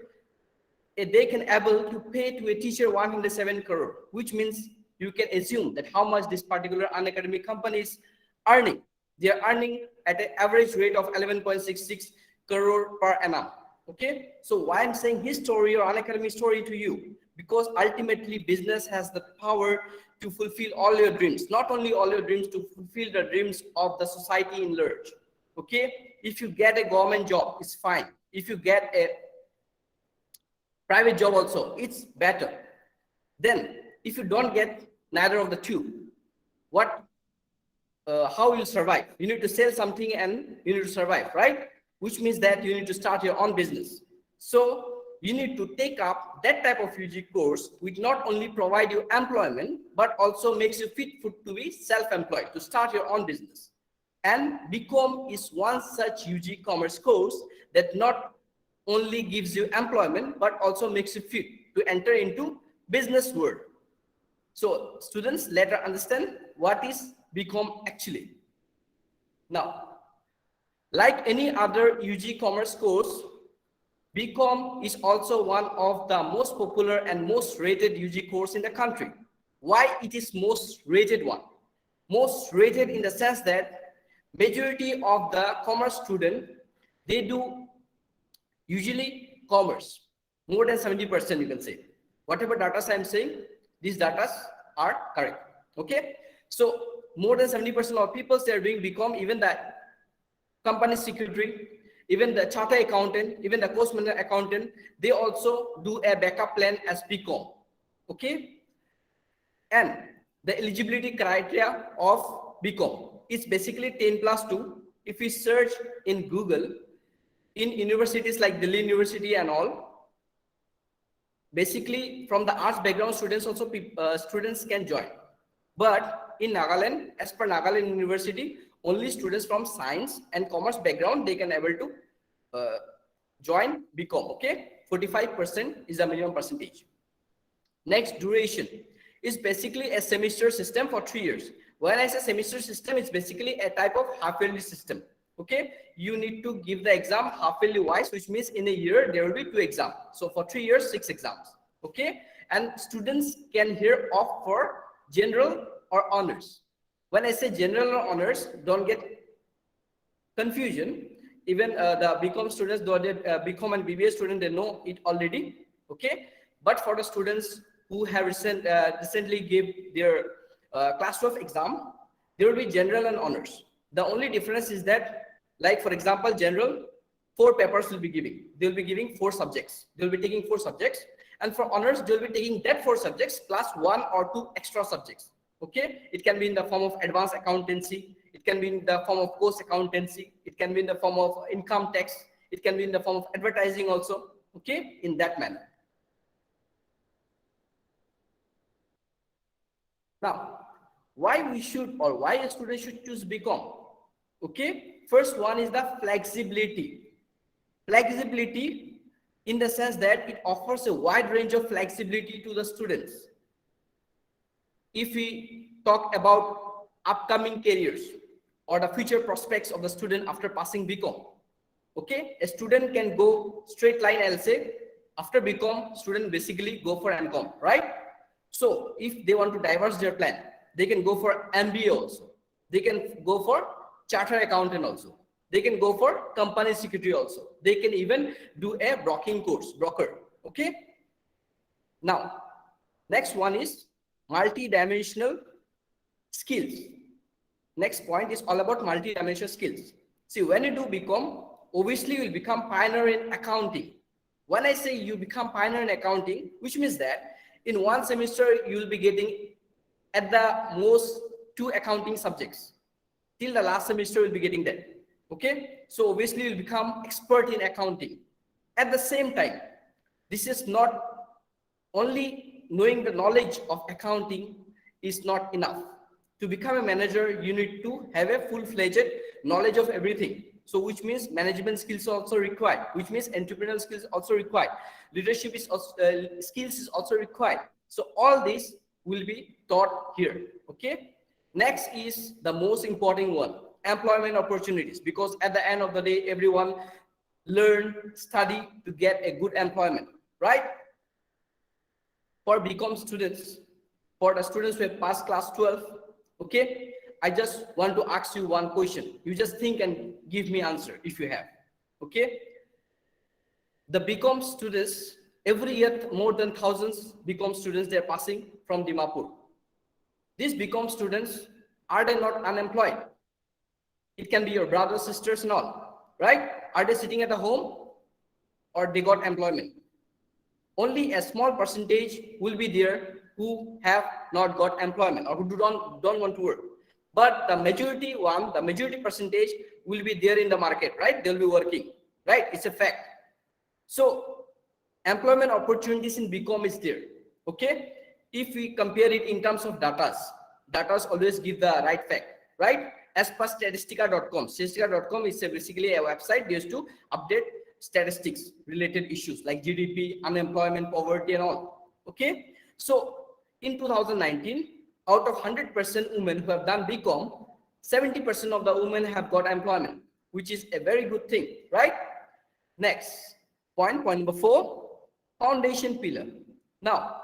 they can able to pay to a teacher 107 crore, which means you can assume that how much this particular Unacademy company is earning. They are earning at an average rate of 11.66 crore per annum. Okay, so why I'm saying his story or Unacademy story to you? Because ultimately business has the power to fulfill all your dreams, not only all your dreams, to fulfill the dreams of the society in large. Okay, if you get a government job, it's fine. If you get a private job also, it's better. Then if you don't get neither of the two, how you survive? You need to sell something and you need to survive, right? Which means that you need to start your own business. So you need to take up that type of UG course which not only provide you employment, but also makes you fit to be self-employed, to start your own business. And BCom is one such UG commerce course that not only gives you employment, but also makes you fit to enter into business world. So students, let us understand what is BCom actually. Now, like any other UG commerce course, BCom is also one of the most popular and most rated UG course in the country. Why it is most rated one? Most rated in the sense that majority of the commerce student, they do usually commerce, more than 70% you can say. Whatever data I'm saying, these data are correct. Okay, so more than 70% of people, they are doing BCom, even the company secretary, even the charter accountant, even the cost manager accountant, they also do a backup plan as BCom. Okay, and the eligibility criteria of BCom is basically 10+2. If we search in Google, in universities like Delhi University and all, basically from the arts background students also students can join. But in Nagaland, as per Nagaland University, only students from science and commerce background, they can able to join BCom. Okay, 45% is the minimum percentage. Next, duration is basically a semester system for 3 years. When I say semester system, it's basically a type of half-yearly system. Okay, you need to give the exam half-yearly wise, which means in a year there will be 2 exams. So for 3 years, 6 exams. Okay, and students can here opt for general or honors. When I say general or honors, don't get confusion. Even the BCom students, though they BCom and BBA students, they know it already. Okay, but for the students who have recently gave their class 12 exam, there will be general and honors. The only difference is that, like for example, general, 4 papers will be giving. They will be giving 4 subjects. They will be taking 4 subjects, and for honors, they will be taking that 4 subjects plus 1 or 2 extra subjects. Okay, it can be in the form of advanced accountancy. It can be in the form of cost accountancy. It can be in the form of income tax. It can be in the form of advertising also. Okay, in that manner. Now, why we should, or why a student should choose BCom? Okay, first one is the flexibility. Flexibility in the sense that it offers a wide range of flexibility to the students. If we talk about upcoming careers or the future prospects of the student after passing BCom, okay, a student can go straight line, I'll say, after BCom, student basically go for MCom, right? So if they want to diverse their plan, they can go for MBA also. They can go for chartered accountant also. They can go for company secretary also. They can even do a broking course, broker. Okay. Now, next one is multi-dimensional skills. Next point is all about multi-dimensional skills. See, when you do BCom, obviously you will become pioneer in accounting. When I say you become pioneer in accounting, which means that in one semester you will be getting at the most 2 accounting subjects. Till the last semester you will be getting that. Okay, so obviously you will become expert in accounting. At the same time, this is not only knowing the knowledge of accounting is not enough. To become a manager, you need to have a full-fledged knowledge of everything. So which means management skills are also required, which means entrepreneurial skills also required, leadership is also, skills is also required. So all this will be taught here. Okay, next is the most important one, employment opportunities, because at the end of the day, everyone learn, study to get a good employment, right? For BCom students, for the students who have passed class 12, okay, I just want to ask you one question. You just think and give me answer if you have. Okay, the BCom students, every year more than thousands BCom students, they are passing from Dimapur. These BCom students, are they not unemployed? It can be your brothers, sisters and all, right? Are they sitting at the home or they got employment? Only a small percentage will be there who have not got employment or who don't want to work. But the majority percentage will be there in the market, right? They'll be working, right? It's a fact. So employment opportunities in BCom is there. Okay, if we compare it in terms of datas always give the right fact, right? As per statistica.com is basically a website used to update statistics related issues like GDP, unemployment, poverty and all. Okay, so in 2019, out of 100% women who have done BCom, 70% of the women have got employment, which is a very good thing, right? Next point number 4, foundation pillar. Now,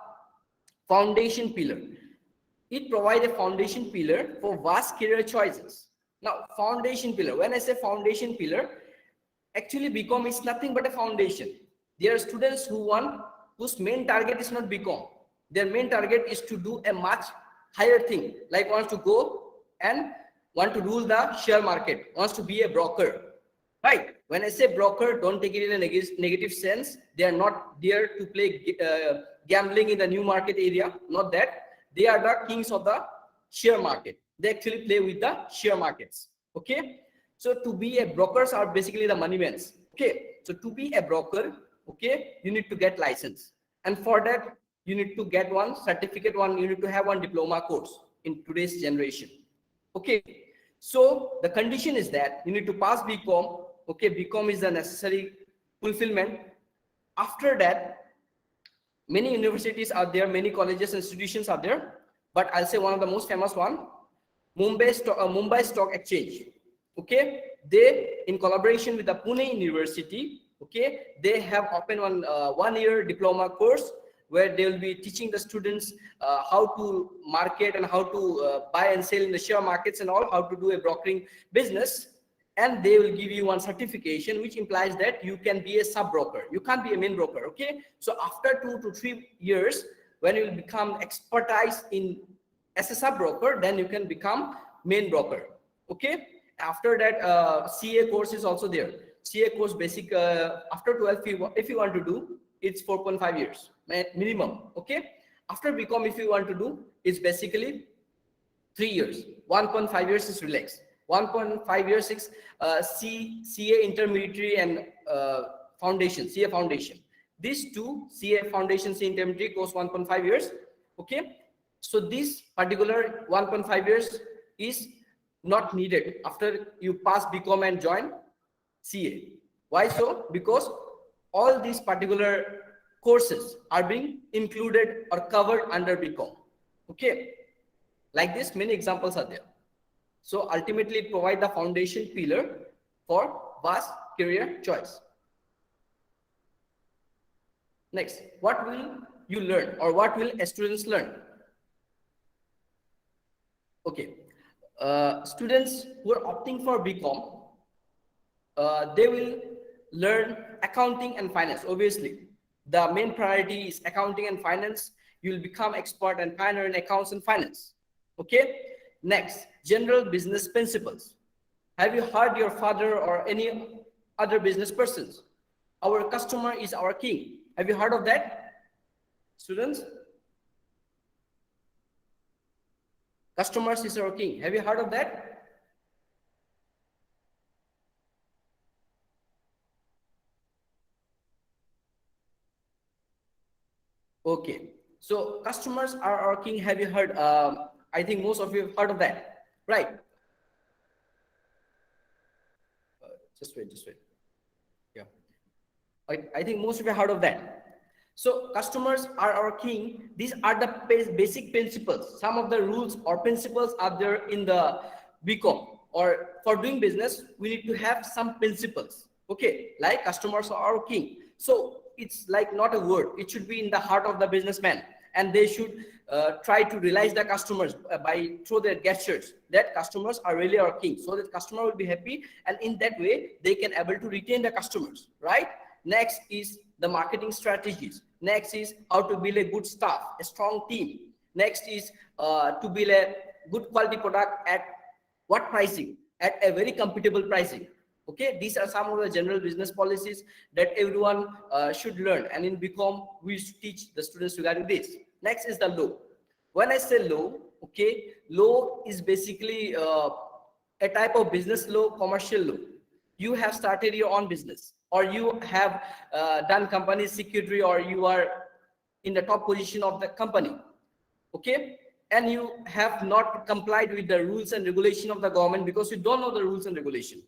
foundation pillar, it provides a foundation pillar for vast career choices. Now, foundation pillar, when I say foundation pillar, actually BCom is nothing but a foundation. There are students whose main target is not BCom. Their main target is to do a much higher thing, like wants to go and want to rule the share market, wants to be a broker, right? When I say broker, don't take it in a negative sense. They are not there to play gambling in the new market area, not that. They are the kings of the share market. They actually play with the share markets. Okay, so to be a brokers are basically the money men. Okay, so to be a broker, okay, you need to get license, and for that you need to get one certificate, you need to have one diploma course in today's generation. Okay, so the condition is that you need to pass BCom. Okay, BCom is the necessary fulfillment. After that, many universities are there, many colleges and institutions are there, but I'll say one of the most famous one, Mumbai Stock Exchange. Okay, they, in collaboration with the Pune University, okay, they have opened one 1-year diploma course where they will be teaching the students how to market and how to buy and sell in the share markets and all, how to do a brokering business. And they will give you one certification which implies that you can be a sub broker, you can't be a main broker. Okay, so after 2 to 3 years, when you will become expertise in as a sub broker, then you can become main broker. Okay, after that CA course is also there. CA course basic after 12, if you want to do, it's 4.5 years minimum. Okay, after BCom, if you want to do, it's basically 3 years. 1.5 years is relaxed. 1.5 years is CA intermediary and foundation, CA foundation. These two, CA foundation, CA intermediary, goes 1.5 years. Okay, so this particular 1.5 years is not needed after you pass BCom and join CA. Why so? Because all these particular courses are being included or covered under BCom. Okay, like this, many examples are there. So ultimately, it provides the foundation pillar for vast career choice. Next, what will you learn, or what will students learn? Okay, students who are opting for BCom, they will learn accounting and finance. Obviously, the main priority is accounting and finance. You will become expert and pioneer in accounts and finance. Okay. Next, general business principles. Have you heard your father or any other business persons? Our customer is our king. Have you heard of that, students? Customers is our king. Have you heard of that? Okay, so customers are our king. Have you heard? I think most of you have heard of that, right? Just wait. Yeah, I think most of you have heard of that. So customers are our king. These are the basic principles. Some of the rules or principles are there in the BCom. Or for doing business, we need to have some principles. Okay, like customers are our king. So it's like not a word. It should be in the heart of the businessman, and they should try to realize the customers by through their gestures that customers are really our king, so that customer will be happy, and in that way they can able to retain the customers, right? Next is the marketing strategies. Next is how to build a good staff, a strong team. Next is to build a good quality product at what pricing? At a very competitive pricing. Okay, these are some of the general business policies that everyone should learn, and in BCom we teach the students regarding this. Next is the law. When I say law, okay, law is basically a type of business law, commercial law. You have started your own business, or you have done company secretary, or you are in the top position of the company, okay, and you have not complied with the rules and regulation of the government because you don't know the rules and regulation.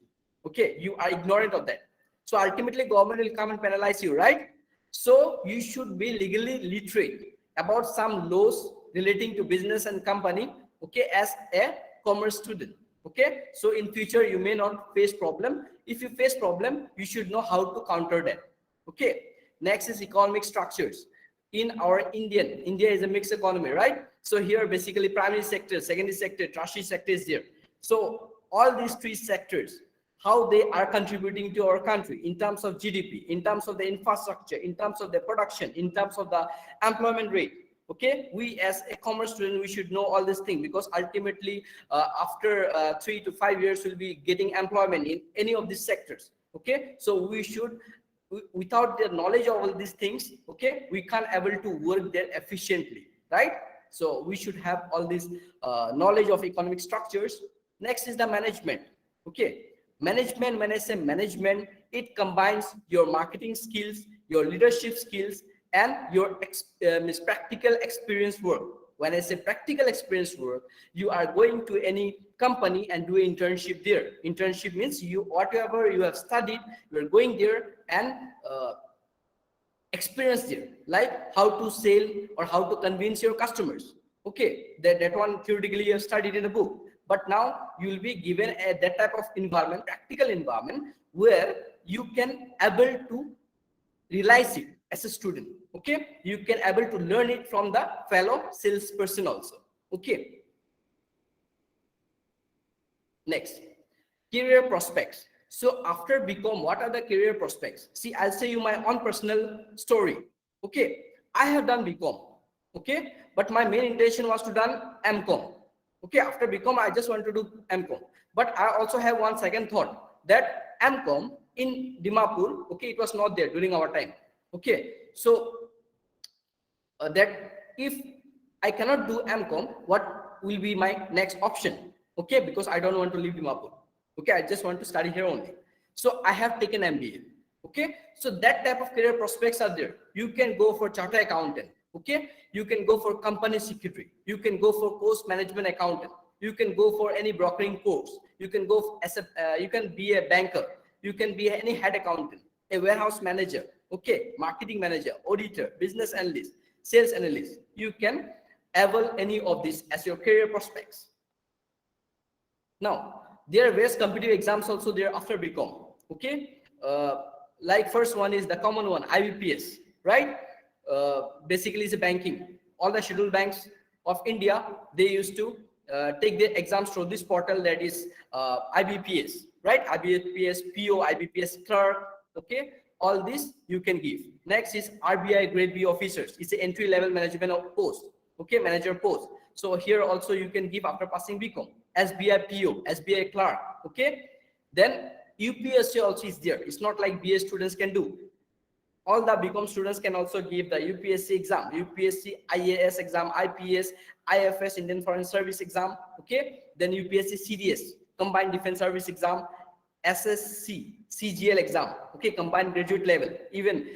Okay, you are ignorant of that. So ultimately government will come and penalize you, right? So you should be legally literate about some laws relating to business and company, okay, as a commerce student. Okay, so in future you may not face problem. If you face problem, you should know how to counter that. Okay, next is economic structures. In our India is a mixed economy, right? So here basically primary sector, secondary sector, tertiary sector is there. So all these three sectors, how they are contributing to our country in terms of GDP, in terms of the infrastructure, in terms of the production, in terms of the employment rate. Okay, we as a commerce student, we should know all these things, because ultimately after 3 to 5 years we'll be getting employment in any of these sectors. Okay, so we should, without the knowledge of all these things, okay, we can't able to work there efficiently, right? So we should have all this knowledge of economic structures. Next is the management. Okay, management, when I say management, it combines your marketing skills, your leadership skills, and your practical experience work. When I say practical experience work, you are going to any company and do internship there. Internship means you, whatever you have studied, you are going there and experience there, like how to sell or how to convince your customers. Okay, that one theoretically you have studied in a book, but now you will be given that type of environment, practical environment, where you can able to realize it as a student. Okay, you can able to learn it from the fellow salesperson also. Okay, next, career prospects. So after BCom, what are the career prospects? See, I'll say you my own personal story. Okay, I have done BCom. Okay, but my main intention was to done MCom. Okay, after BCom, I just want to do MCom. But I also have one second thought, that MCom in Dimapur, okay, it was not there during our time. Okay, so that if I cannot do MCom, what will be my next option? Okay, because I don't want to leave Dimapur. Okay, I just want to study here only. So I have taken MBA. Okay, so that type of career prospects are there. You can go for chartered accountant. Okay, you can go for company secretary. You can go for course management accountant. You can go for any brokering course. You can go as a, you can be a banker. You can be any head accountant, a warehouse manager. Okay, marketing manager, auditor, business analyst, sales analyst. You can avail any of these as your career prospects. Now, there are various competitive exams also there after BCom. Okay, like first one is the common one, IBPS, right? Basically it's a banking. All the scheduled banks of India, they used to take their exams through this portal, that is IBPS, right? IBPS PO, IBPS clerk. Okay, all this you can give. Next is RBI grade B officers. It's an entry level management post. Okay, manager post. So here also you can give after passing BCom. SBI PO, SBI clerk. Okay, then UPSC also is there. It's not like BA students can do. All the BCom students can also give the UPSC exam, UPSC IAS exam, IPS, IFS Indian Foreign Service exam. Okay, then UPSC CDS, Combined Defense Service exam, SSC CGL exam. Okay, combined graduate level. Even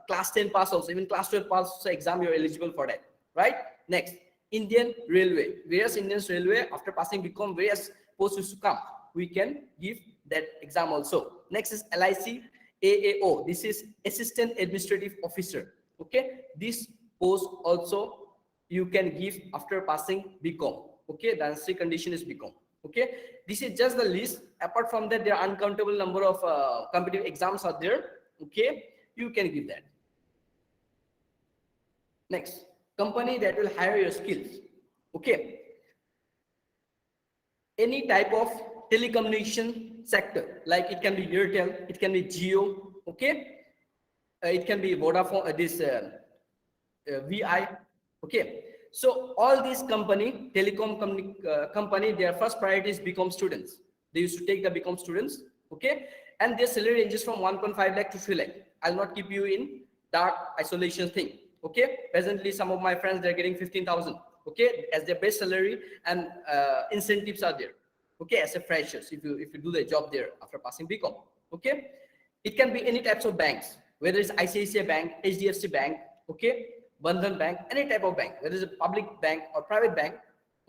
class 10 pass also, even class 12 pass also exam, you're eligible for that, right? Next, Indian Railway. Various Indian Railway, after passing BCom, various posts used to come. We can give that exam also. Next is LIC AAO. This is Assistant Administrative Officer. Okay, this post also you can give after passing BCom. Okay, the necessary condition is BCom. Okay, this is just the list. Apart from that, there are uncountable number of competitive exams are there. Okay, you can give that. Next, company that will hire your skills. Okay, any type of telecommunication sector, like it can be Airtel, it can be Jio. Okay, it can be Vodafone, VI. Okay, so all these company, telecom company, their first priority is BCom students. They used to take the BCom students. Okay, and their salary ranges from 1.5 lakh to 3 lakh. I'll not keep you in dark isolation thing. Okay, presently some of my friends, they're getting 15,000. Okay, as their base salary, and incentives are there. Okay, as a freshers, if you do the job there after passing BCom. Okay, it can be any types of banks, whether it's ICICI Bank, HDFC Bank, okay, Bandhan Bank, any type of bank, whether it's a public bank or private bank.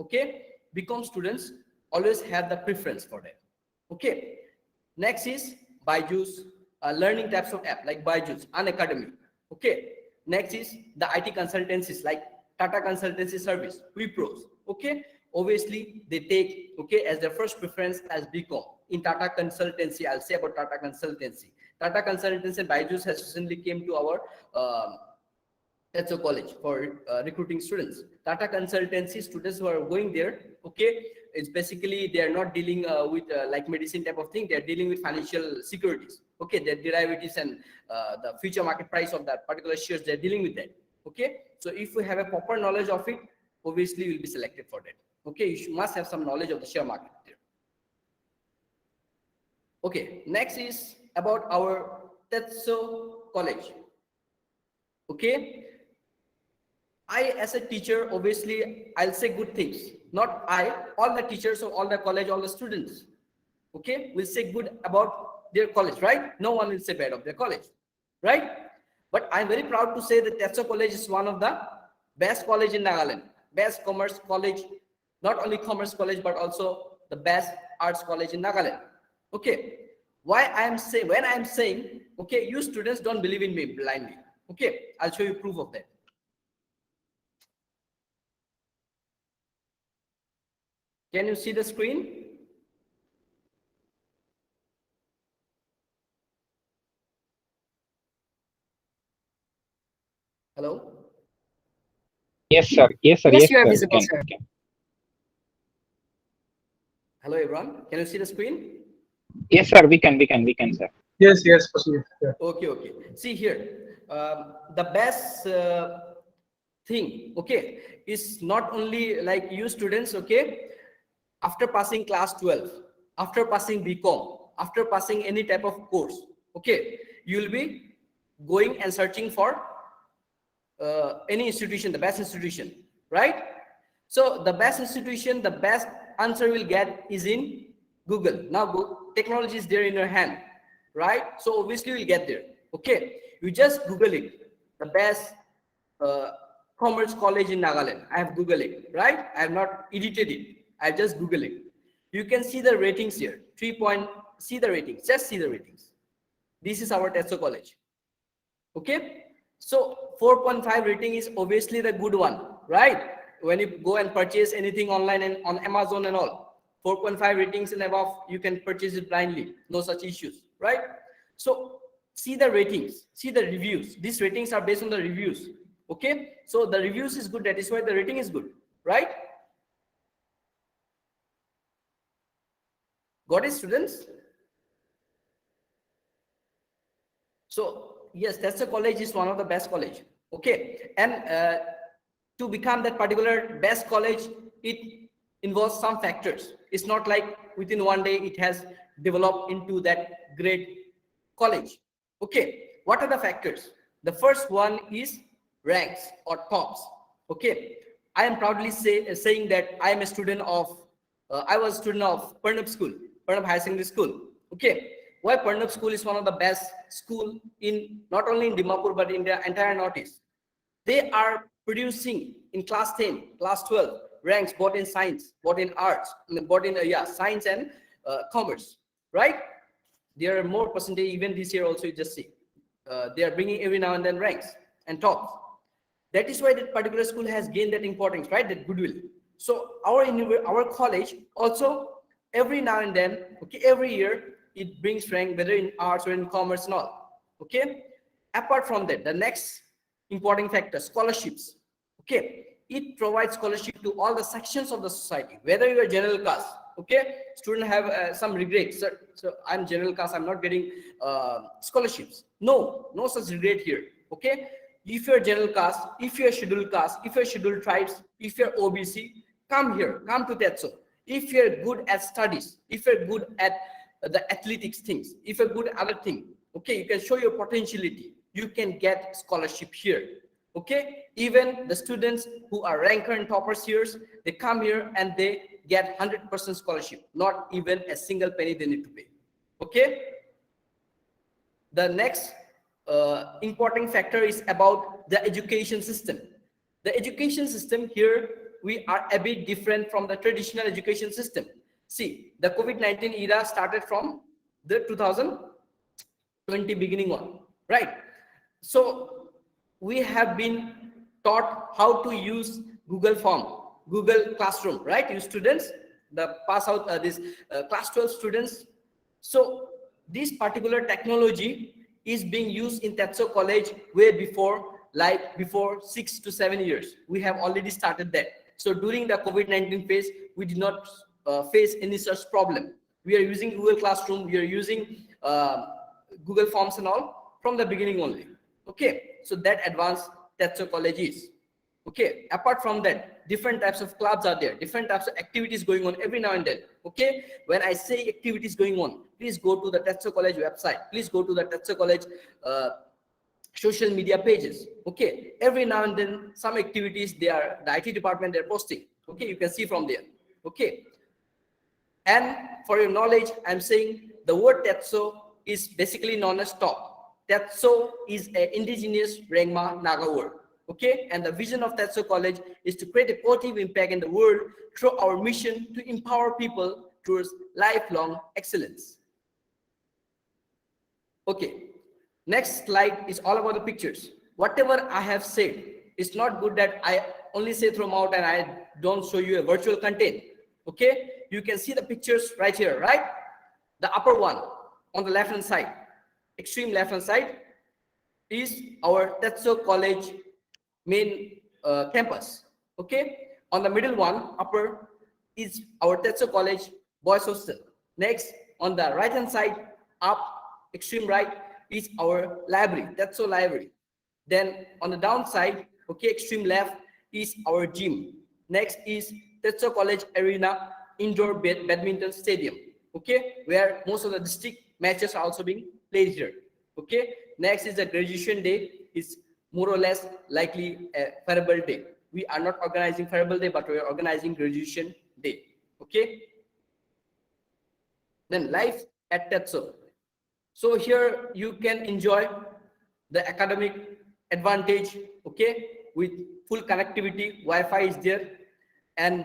Okay, BCom students always have the preference for that. Okay, next is Byju's, learning types of app like Byju's, Unacademy. Okay, next is the IT consultancies like Tata Consultancy Service, Wipros. Okay, obviously they take, okay, as their first preference as BCom. In Tata Consultancy, I'll say about Tata Consultancy. Tata Consultancy and Byju's has recently came to our Tetso College for recruiting students. Tata Consultancy students who are going there, okay, it's basically they are not dealing with like medicine type of thing. They are dealing with financial securities. Okay, their derivatives and the future market price of that particular shares, they're dealing with that. Okay, so if you have a proper knowledge of it, obviously you will be selected for that. Okay, you must have some knowledge of the share market there. Okay, next is about our Tetso College. Okay, I as a teacher, obviously I'll say good things. Not I, all the teachers of all the college, all the students, okay, will say good about their college, right? No one will say bad of their college, right? But I'm very proud to say that Tetso College is one of the best college in Nagaland, best commerce college, not only commerce college, but also the best arts college in Nagaland. Okay, why I'm saying, when I'm saying, okay, you students don't believe in me blindly. Okay, I'll show you proof of that. Can you see the screen? Hello? Yes, sir. Yes, sir. Yes, Yes, you are sir. We visible, can. sir. We can. Hello, everyone. Can you see the screen? Yes, sir. We can. We can. We can, sir. Yes, yes, Prasenjit. Yeah. Okay, okay. See here, the best thing, okay, is not only like you students, okay, after passing class 12, after passing BCom, after passing any type of course, okay, you will be going and searching for any institution, the best institution, right? So the best institution, the best answer we'll get is in Google. Now technology is there in your hand, right? So obviously we'll get there. Okay, you just Google it, the best commerce college in Nagaland. I have Googled it, right? I have not edited it. I just Google it. You can see the ratings here. 3 point. See the ratings. Just see the ratings. This is our Tetso College. Okay, so 4.5 rating is obviously the good one, right? When you go and purchase anything online and on Amazon and all, 4.5 ratings and above, you can purchase it blindly, no such issues, right? So see the ratings, see the reviews. These ratings are based on the reviews. Okay, so the reviews is good, that is why the rating is good, right? Got it, students? So yes, that's a college is one of the best college. Okay, and to become that particular best college, it involves some factors. It's not like within one day it has developed into that great college. Okay, what are the factors? The first one is ranks or tops. Okay, I am proudly saying that I am a student of I was a student of Purnap School, Purnap High Secondary School. Okay, why Purnap School is one of the best school in not only in Dimapur but in the entire Northeast. They are producing in class 10, class 12 ranks both in science, both in arts, both in science and commerce, right? There are more percentage even this year also. You just see they are bringing every now and then ranks and tops. That is why that particular school has gained that importance, right? That goodwill. So our college also every now and then, okay, every year it brings rank whether in arts or in commerce and all. Okay. Apart from that, the next important factor, scholarships. Okay, it provides scholarship to all the sections of the society, whether you are general class. Okay, students have some regrets. So I'm general class, I'm not getting scholarships. No such regret here. Okay, if you're general class, if you're scheduled caste, if you're scheduled tribes, if you're OBC, come here, come to Tetso. If you're good at studies, if you're good at the athletics things, if you're good at other thing, okay, you can show your potentiality, you can get scholarship here. Okay, even the students who are ranker and toppers here, they come here and they get 100% scholarship, not even a single penny they need to pay. Okay, the next important factor is about the education system. The education system here, we are a bit different from the traditional education system. See, the COVID-19 era started from the 2020 beginning one, right? So we have been taught how to use Google Form, Google Classroom, right? You students, the pass out this class 12 students. So this particular technology is being used in Tetso College way before, like before 6 to 7 years. We have already started that. So during the COVID-19 phase, we did not face any such problem. We are using Google Classroom, we are using Google Forms and all from the beginning only. Okay, so that advance Tetso College is. Okay, apart from that, different types of clubs are there, different types of activities going on every now and then. Okay, when I say activities going on, please go to the Tetso College website, please go to the Tetso College social media pages. Okay, every now and then some activities, they are the IT department, they're posting. Okay, you can see from there. Okay, and for your knowledge, I'm saying the word Tetso is basically known as top. Tetso is an indigenous Rengma Naga word. Okay, and the vision of Tetso College is to create a positive impact in the world through our mission to empower people towards lifelong excellence. Okay, next slide is all about the pictures. Whatever I have said, it's not good that I only say through mouth and I don't show you a virtual content. Okay, you can see the pictures right here, right? The upper one on the left hand side, extreme left hand side, is our Tetso College main campus. Okay, on the middle one, upper, is our Tetso College boys hostel. Next, on the right hand side, up, extreme right, is our library, Tetso library. Then on the downside, okay, extreme left, is our gym. Next is Tetso College Arena indoor badminton stadium. Okay, where most of the district matches are also being played here. Okay, next is the graduation day. Is more or less likely a farewell day. We are not organizing farewell day, but we are organizing graduation day. Okay, then life at Tetso. So here you can enjoy the academic advantage, okay, with full connectivity, Wi-Fi is there, and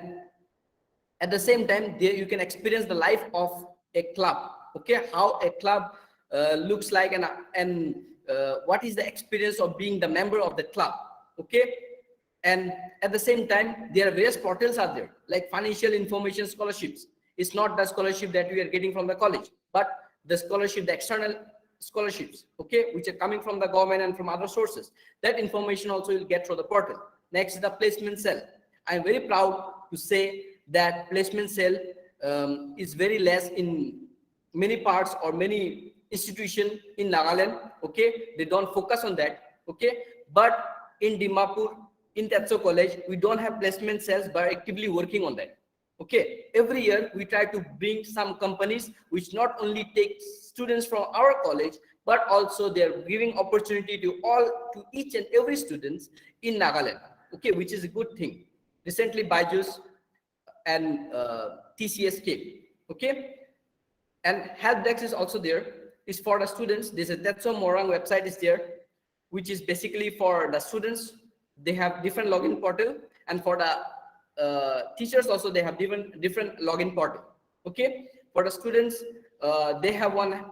at the same time there you can experience the life of a club. Okay, how a club looks like, and what is the experience of being the member of the club. Okay, and at the same time there are various portals are there, like financial information scholarships. It's not the scholarship that we are getting from the college, but the scholarship, the external scholarships, okay, which are coming from the government and from other sources. That information also you'll get through the portal. Next is the placement cell. I'm very proud to say that placement cell is very less in many parts or many institutions in Nagaland. Okay, they don't focus on that. Okay, but in Dimapur, in Tetso College, we don't have placement cells, but actively working on that. Okay, every year we try to bring some companies which not only take students from our college, but also they're giving opportunity to each and every students in Nagaland. Okay, which is a good thing. Recently, Byju's and TCS came. Okay, and help desk is also there. Is for the students. There's a Tetso Morang website is there, which is basically for the students. They have different login portal, and for the teachers also they have different login portal. Okay, for the students they have one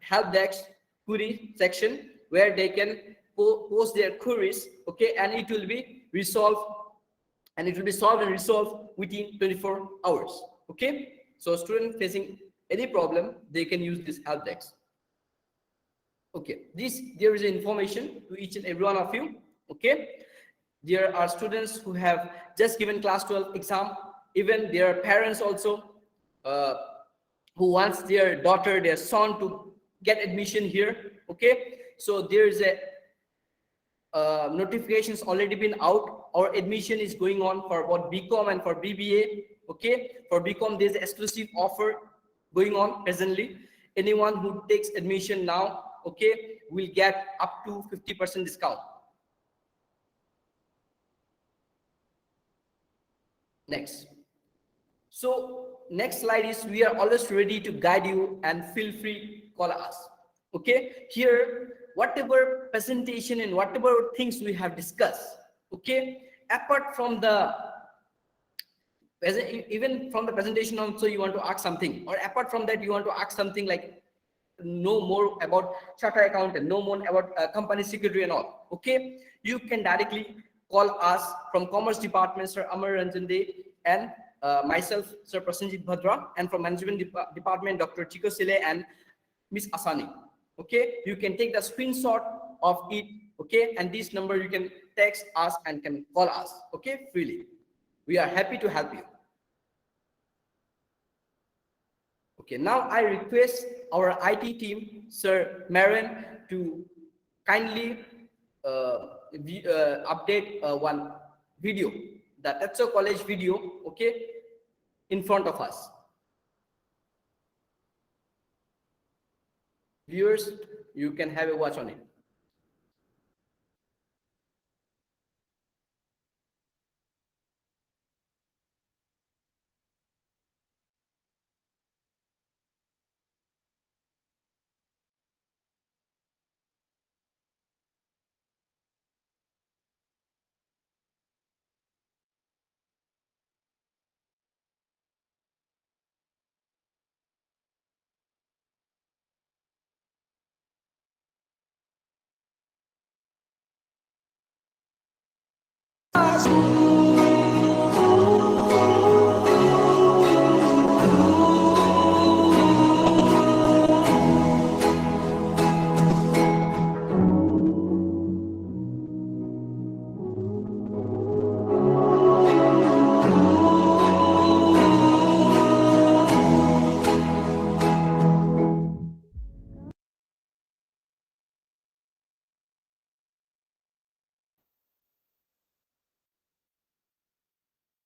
help desk query section where they can post their queries. Okay, and it will be resolved, and it will be solved and resolved within 24 hours. Okay, so student facing any problem, they can use this help desk. Okay, there is information to each and every one of you. Okay, there are students who have just given class 12 exam. Even their parents also who wants their daughter, their son to get admission here. Okay, so there is a notifications already been out. Our admission is going on for both BCom and for BBA. Okay, for BCom there's an exclusive offer going on presently. Anyone who takes admission now, okay, will get up to 50% discount. Next. So next slide is we are always ready to guide you, and feel free call us. Okay, here whatever presentation and whatever things we have discussed, okay, apart from the even from the presentation also you want to ask something, or apart from that you want to ask something like know more about charter accountant, know more about company secretary and all, okay, you can directly call us from Commerce Department, Sir Amar Ranjan De, and myself, Sir Prasenjit Bhadra, and from Management Department, Dr. Chikhosale and Miss Asani. Okay, you can take the screenshot of it, okay, and this number you can text us and can call us, okay, freely. We are happy to help you. Okay, now I request our IT team, Sir Marin, to kindly update one video, the Tetso College video, okay, in front of us. Viewers, you can have a watch on it.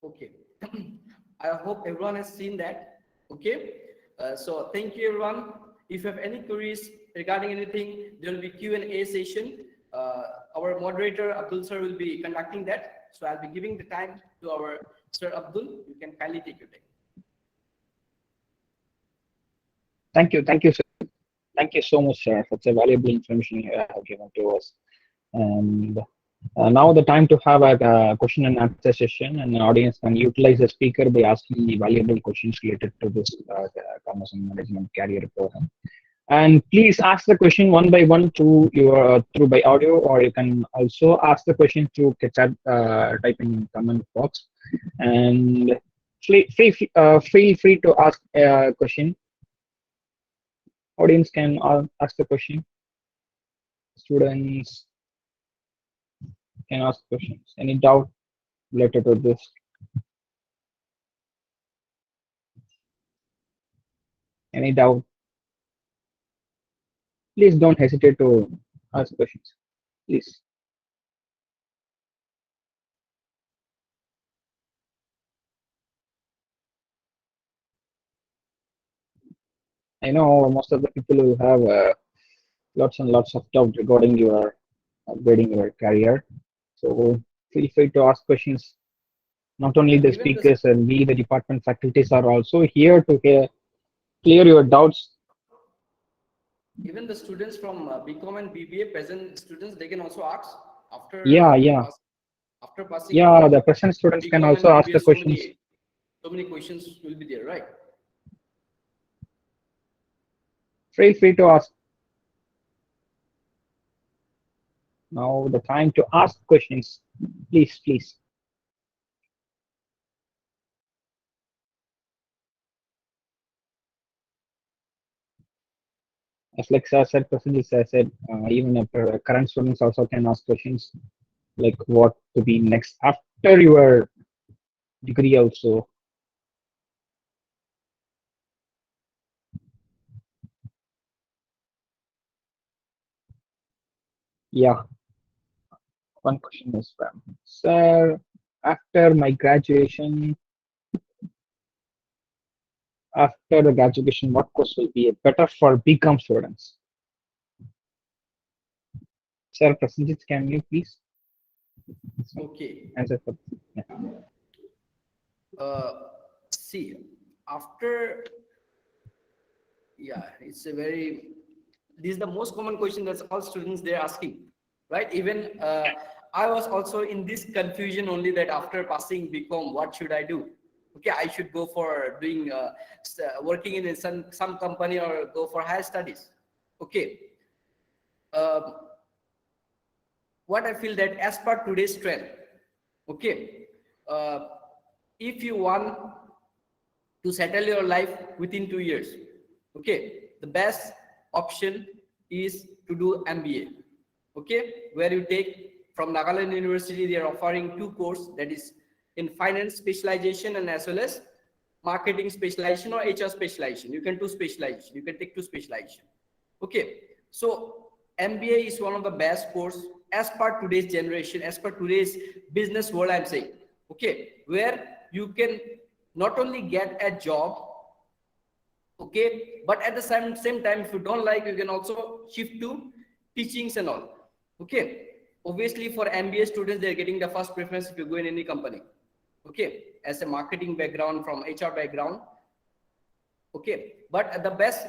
Okay. I hope everyone has seen that. Okay. So thank you, everyone. If you have any queries regarding anything, there will be Q&A session. Our moderator, Abdul sir, will be conducting that. So I'll be giving the time to our Sir Abdul. You can kindly take your time. Thank you, sir. Thank you so much, sir, for the valuable information you have given to us. And now the time to have a question and answer session, and the audience can utilize the speaker by asking the valuable questions related to this commerce and management career program. And please ask the question one by one through by audio, or you can also ask the question through chat, type in comment box. And feel free to ask a question. Audience can ask the question. Students can ask questions. Any doubt related to this? Any doubt? Please don't hesitate to ask questions. Please. I know most of the people who have lots and lots of doubt regarding your upgrading your career. So feel free to ask questions. Not only the speakers and we, the department faculties, are also here to clear your doubts. Even the students from BCom and BBA, present students, they can also ask after. Yeah. After passing. Yeah, the present students can also ask the questions. So many questions will be there, right? Feel free to ask. Now the time to ask questions. Please. As like sir said, Prasenjit said, even if current students also can ask questions like what to be next after your degree also. Yeah. One question is from sir, after the graduation, what course will be better for BCom students? Sir Prasenjit, can you please? Okay. Answer for see, after, it's a very, this is the most common question that all students they're asking, right? Even I was also in this confusion only, that after passing BCom, what should I do? Okay, I should go for doing working in some company, or go for higher studies. Okay. What I feel that as per today's trend, okay, if you want to settle your life within 2 years, okay, the best option is to do MBA, okay, where you take from Nagaland University. They are offering 2 courses, that is in finance specialization and as well as marketing specialization or HR specialization. You can do specialization. You can take 2 specialization. Okay, so MBA is one of the best course as per today's generation, as per today's business world, I'm saying, okay, where you can not only get a job, okay, but at the same time, if you don't like, you can also shift to teachings and all, okay. Obviously, for MBA students, they're getting the first preference if you go in any company, okay, as a marketing background, from HR background, okay. But the best,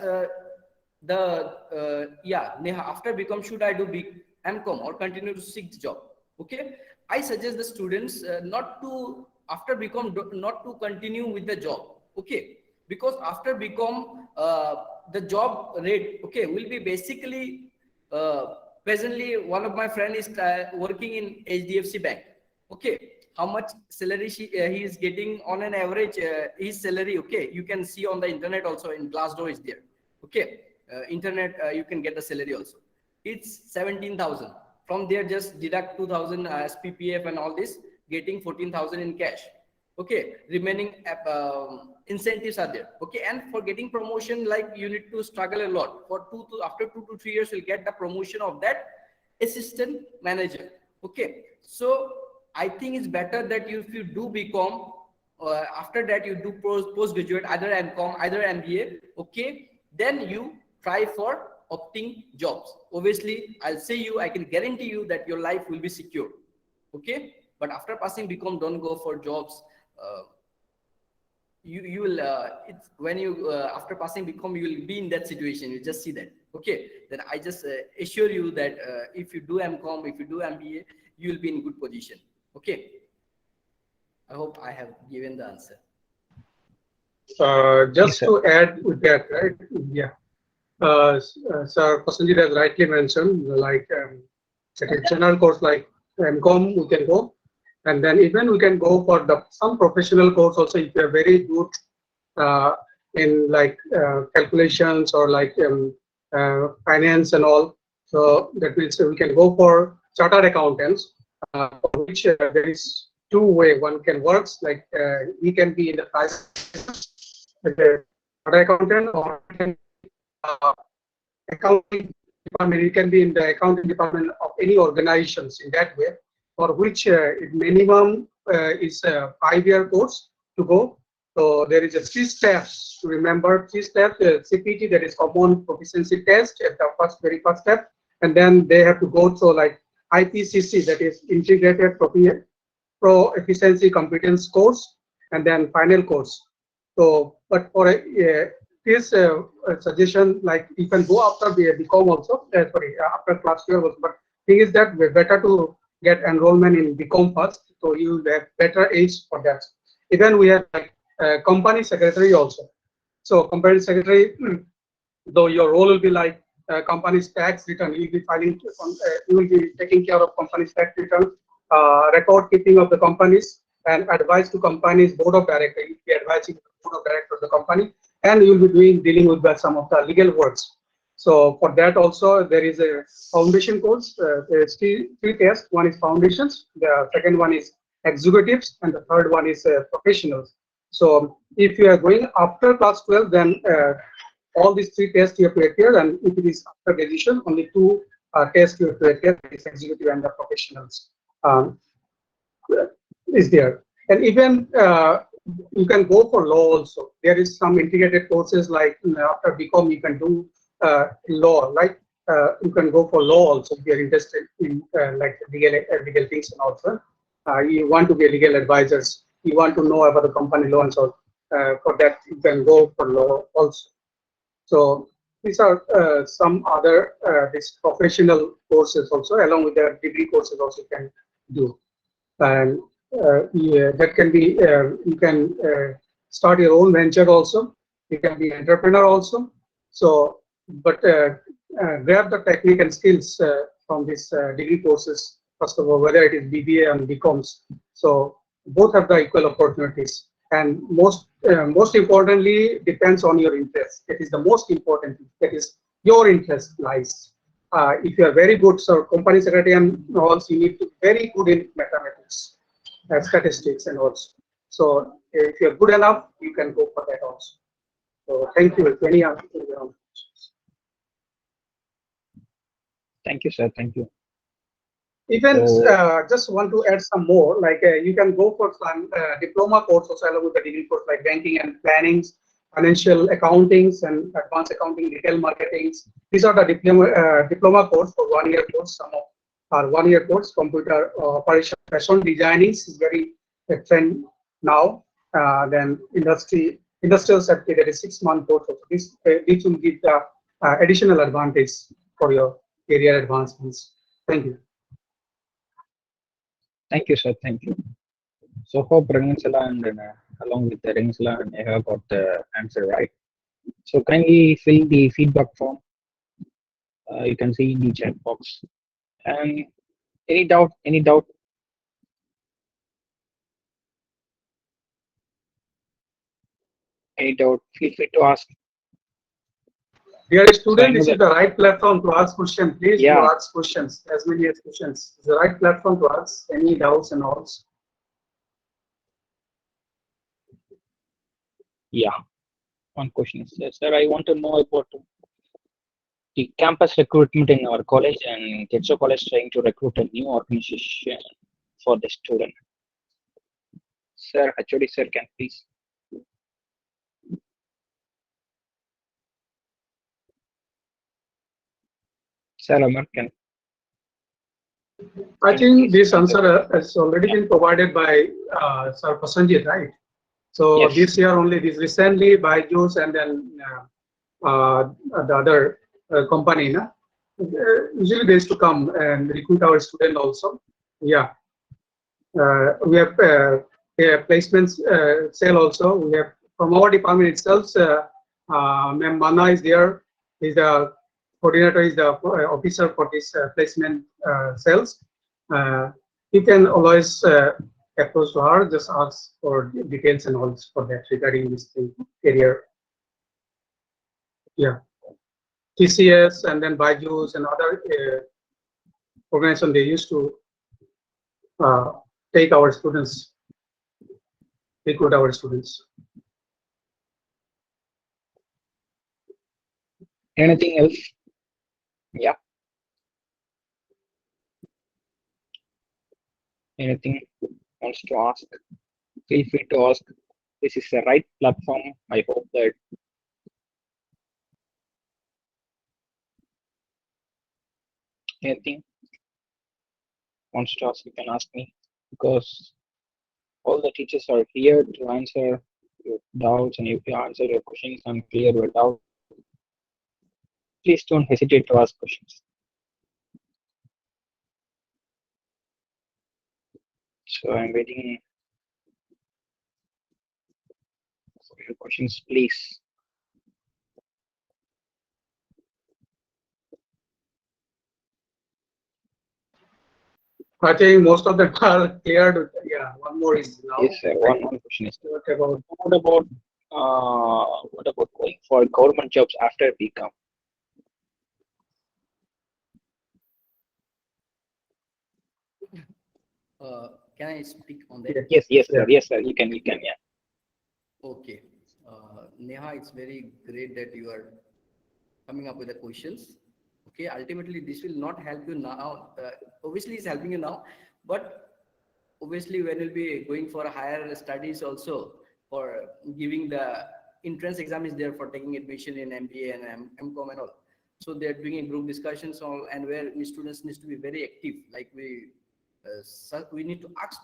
yeah, Neha, after become, should I do big MCOM or continue to seek the job? Okay, I suggest the students not to, after become, not to continue with the job, okay, because after become, the job rate, okay, will be basically, presently one of my friend is working in HDFC Bank, okay. How much salary he is getting on an average, his salary, okay, you can see on the internet also, in Glassdoor is there, okay. Internet, you can get the salary also, it's 17,000. From there, just deduct 2,000 as PPF and all this, getting 14,000 in cash, okay. Remaining incentives are there, okay. And for getting promotion, like, you need to struggle a lot for after 2 to 3 years, you'll get the promotion of that assistant manager, okay. So I think it's better that if you do BCom, after that you do postgraduate, either MCom, either MBA, okay, then you try for opting jobs. Obviously, I'll say you, I can guarantee you that your life will be secure, okay. But after passing BCom, don't go for jobs. You will, it's when you, after passing BCom, you will be in that situation. You just see that, okay. Then I just assure you that if you do MCom, if you do MBA, you will be in good position, okay. I hope I have given the answer. Just Yes, to add with that, right? Yeah. Sir Prasenjit has rightly mentioned, like, at a general course like MCom, we can go, and then even we can go for some professional course also if you are very good in, like, calculations or like finance and all. So that means we can go for chartered accountants, for which there is two way one can work. Like, he can be in the private, like a chartered accountant, or he can accounting department. You can be in the accounting department of any organizations in that way, for which minimum is a 5-year course to go. So there is a 3 steps to remember. 3 steps: CPT, that is Common Proficiency Test, at the very first step, and then they have to go through like IPCC, that is Integrated Pro-Efficiency Competence course, and then final course. So, but for this suggestion, like, you can go after BCom also, sorry, after class 12 also. But thing is that we're better to get enrollment in BCom first, so you have better age for that. Even we have like company secretary also. So company secretary, though your role will be like company's tax return, you will be filing, you will be taking care of company's tax return, record keeping of the companies, and advise to company's board of directors. You will be advising the board of directors of the company, and you will be dealing with some of the legal works. So for that also, there is a foundation course. There's three tests. One is foundations, the second one is executives, and the third one is professionals. So if you are going after class 12, then all these 3 tests you have to appear, and if it is after graduation, only 2 tests you have to appear: is executive and the professionals. Is there, and even you can go for law also. There is some integrated courses, like after BCom you can do law, like you can go for law also if you are interested in like legal things, and also you want to be a legal advisors, you want to know about the company law, and so for that you can go for law also. So these are some other this professional courses also, along with the degree courses also you can do. And yeah, that can be, you can start your own venture also. You can be entrepreneur also. So, but grab the technique and skills from these degree courses, first of all, whether it is BBA and BComs. So both have the equal opportunities, and most importantly, depends on your interest. It is the most important thing. That is, your interest lies. If you are very good, so company secretary and also, you need to be very good in mathematics, statistics, and also. So if you are good enough, you can go for that also. So thank you. Any other questions? Thank you, sir. Thank you. Even So just want to add some more, like you can go for some diploma courses along with the degree course like banking and plannings, financial accountings and advanced accounting, retail marketings. These are the diploma course for 1 year course. Some of are 1 year course. Computer operation, fashion designing is very trend now. Then industrial safety, that is 6 month course. Also. This will give the additional advantage for your career advancements. Thank you. thank you, sir. Thank you. So hope Rangansala and along with the Rangansala and I have got the answer right. So kindly fill the feedback form. You can see in the chat box. And any doubt? Any doubt? Any doubt? Feel free to ask. Dear So I student, know this is that. the right platform to ask questions. Please do Yeah, ask questions, as many as questions. It's the right platform to ask any doubts and all. yeah. One question is, sir, I want to know about the campus recruitment in our college and Tetso College trying to recruit a new organization for the student. Sir, HOD sir, can please. Sir, Amar, I can you think please this answer? answer has already Yeah. been provided by Sir Prasenjit, right? So Yes. this year only, this recently by Juice and then the other company, na? Usually they used to come and recruit our student also. Yeah, we have placements sale also. We have from our department itself. Ma'am Mana is there. Is the coordinator, is the officer for this placement sales. Uh, you can always approach to her. Just ask for details and all for that regarding this thing, career. Yeah, TCS and then Byju's and other organization, they used to uh, take our students, recruit our students. Anything else? Yeah. Anything wants to ask? Feel free to ask. This is the right platform. I hope that anything wants to ask, you can ask me because all the teachers are here to answer your doubts, and if you answer your questions and clear your doubt, please don't hesitate to ask questions. So I'm waiting for your questions, please. I think most of them are cleared. Yeah, one more is now. Yes, sir. One question is, What about what about going for government jobs after BCom? Can I speak on that? Yes, yes, yeah. sir. Yes, sir. You can, yeah. Okay. Neha, it's very great that you are coming up with the questions. Okay, ultimately this will not help you now. Obviously, it's helping you now, but obviously when you'll be going for higher studies also, for giving the entrance exam is there for taking admission in MBA and MCom and all. So they're doing a group discussions all, and where we students needs to be very active. Like we need to ask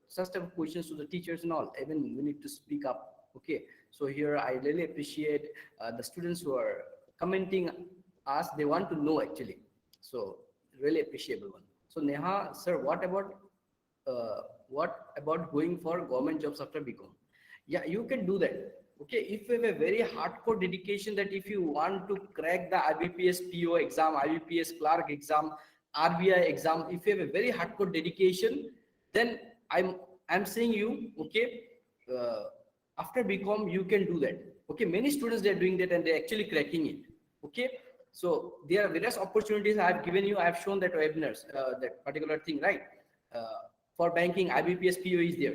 such type of questions to the teachers and all. Even we need to speak up. Okay, so here I really appreciate the students who are commenting us. They want to know actually. So really appreciable one. So Neha, sir, what about going for government jobs after BCom? Yeah, you can do that. Okay, if you have a very hardcore dedication that if you want to crack the IBPS PO exam, IBPS clerk exam, RBI exam, if you have a very hardcore dedication, then I'm saying you, okay, uh, after BCom you can do that. Okay, many students they are doing that and they're actually cracking it. Okay, so there are various opportunities I have given you. I have shown that webinars, that particular thing, right? For banking, IBPS PO is there,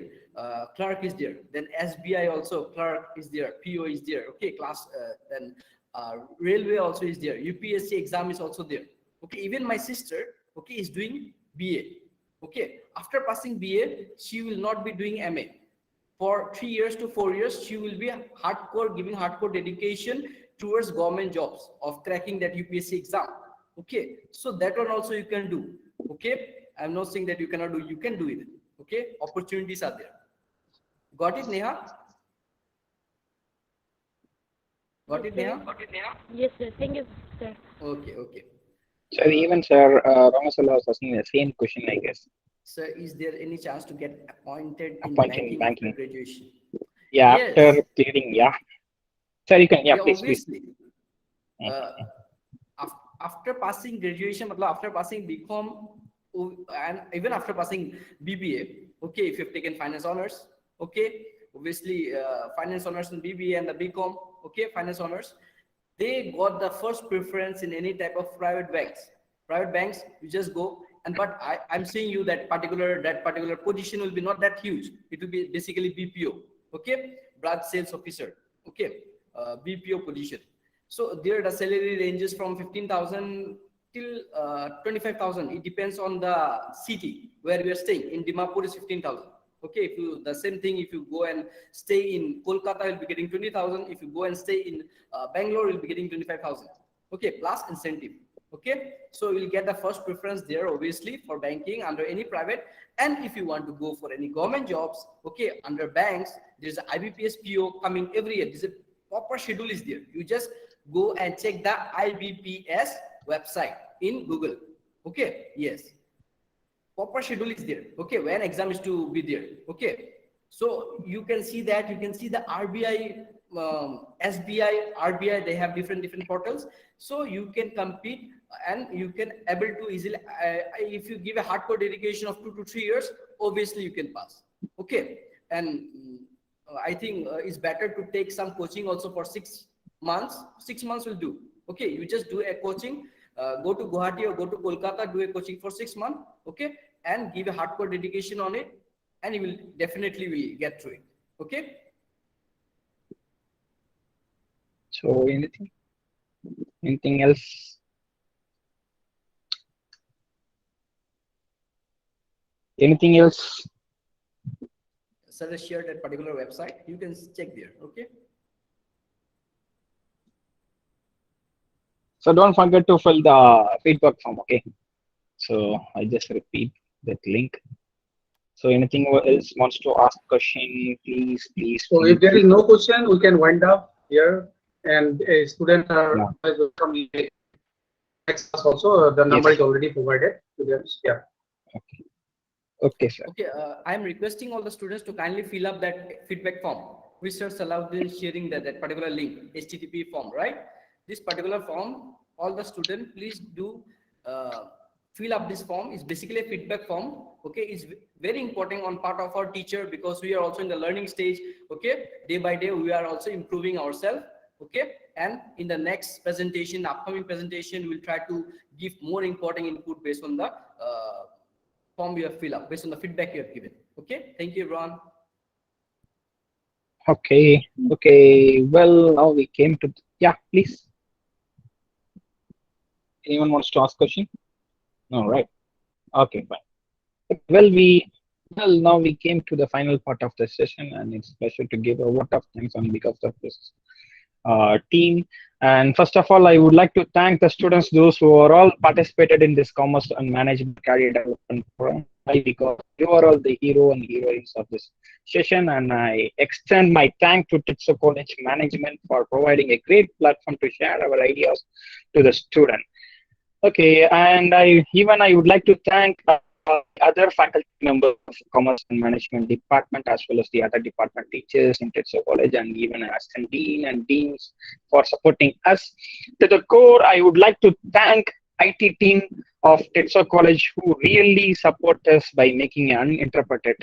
clerk is there, then SBI also clerk is there, PO is there. Okay, class, then railway also is there, UPSC exam is also there. Okay, even my sister, okay, is doing BA. Okay, after passing BA, she will not be doing MA. For 3 years to 4 years, she will be giving hardcore dedication towards government jobs of cracking that UPSC exam. Okay, so that one also you can do. Okay, I'm not saying that you cannot do, you can do it. Okay, opportunities are there. Got it, Neha? Got it, Neha? Yes, sir. Thank you, sir. Okay, okay. So even Sir Ramasala was asking the same question, I guess. Sir, is there any chance to get appointed in Appointed in banking banking. after graduation? Yeah, Yes. after clearing, yeah. Sir, you can, yeah, Yeah, please. obviously. After passing graduation, after passing BCom, and even after passing BBA, okay, if you've taken finance honors, okay, obviously finance honors in BBA and the BCom, okay, finance honors, they got the first preference in any type of private banks. Private banks, you just go, and but I'm saying you that particular position will be not that huge. It will be basically BPO, okay, branch sales officer, okay, BPO position. So there the salary ranges from 15,000 till 25,000. It depends on the city where we are staying. In Dimapur is 15,000. Okay, if you the same thing, if you go and stay in Kolkata, you'll be getting 20,000. If you go and stay in Bangalore, you'll be getting 25,000. Okay, plus incentive. Okay, so you'll get the first preference there, obviously, for banking under any private. And if you want to go for any government jobs, okay, under banks, there's an IBPS PO coming every year. There's a proper schedule is there. You just go and check the IBPS website in Google. Okay, yes, proper schedule is there. Okay, when exam is to be there. Okay, so you can see that, you can see the RBI, SBI, RBI, they have different portals, so you can compete and you can able to easily, if you give a hardcore dedication of 2 to 3 years, obviously you can pass. Okay, and I think it's better to take some coaching also for 6 months. 6 months will do. Okay, you just do a coaching, go to Guwahati or go to Kolkata, do a coaching for 6 months. Okay, and give a hardcore dedication on it, and you will definitely get through it. Okay. So anything else? Anything else? Sir, share that particular website. You can check there. Okay. So don't forget to fill the feedback form, okay? So I just repeat that link. So anything else wants to ask question, please. So if there is no question, we can wind up here. And a student are from next class also. The number is already provided to them. Yeah. Okay. Okay, sir. Okay. I am requesting all the students to kindly fill up that feedback form, which Sir Salahuddin sharing that particular link, HTTP form, right? This particular form, all the students, please do fill up this form. Is basically a feedback form. Okay, it's very important on part of our teacher, because we are also in the learning stage. Okay, day by day we are also improving ourselves. Okay, and in the next presentation, upcoming presentation, we'll try to give more important input based on the form you have filled up, based on the feedback you have given. Okay, thank you, everyone. Okay. Well, now we came to please. Anyone wants to ask question? No, right? Okay, fine. Well, now we came to the final part of the session, and it's a pleasure to give a vote of thanks on behalf of this team. And first of all, I would like to thank the students, those who are all participated in this commerce and management career development program, because you are all the hero and heroines of this session. And I extend my thank to Tetso College management for providing a great platform to share our ideas to the student. Okay, and I would like to thank other faculty members of Commerce and Management Department, as well as the other department teachers in Tetso College, and even Assistant Dean and Deans for supporting us. To the core, I would like to thank IT team of Tetso College, who really support us by making an uninterpreted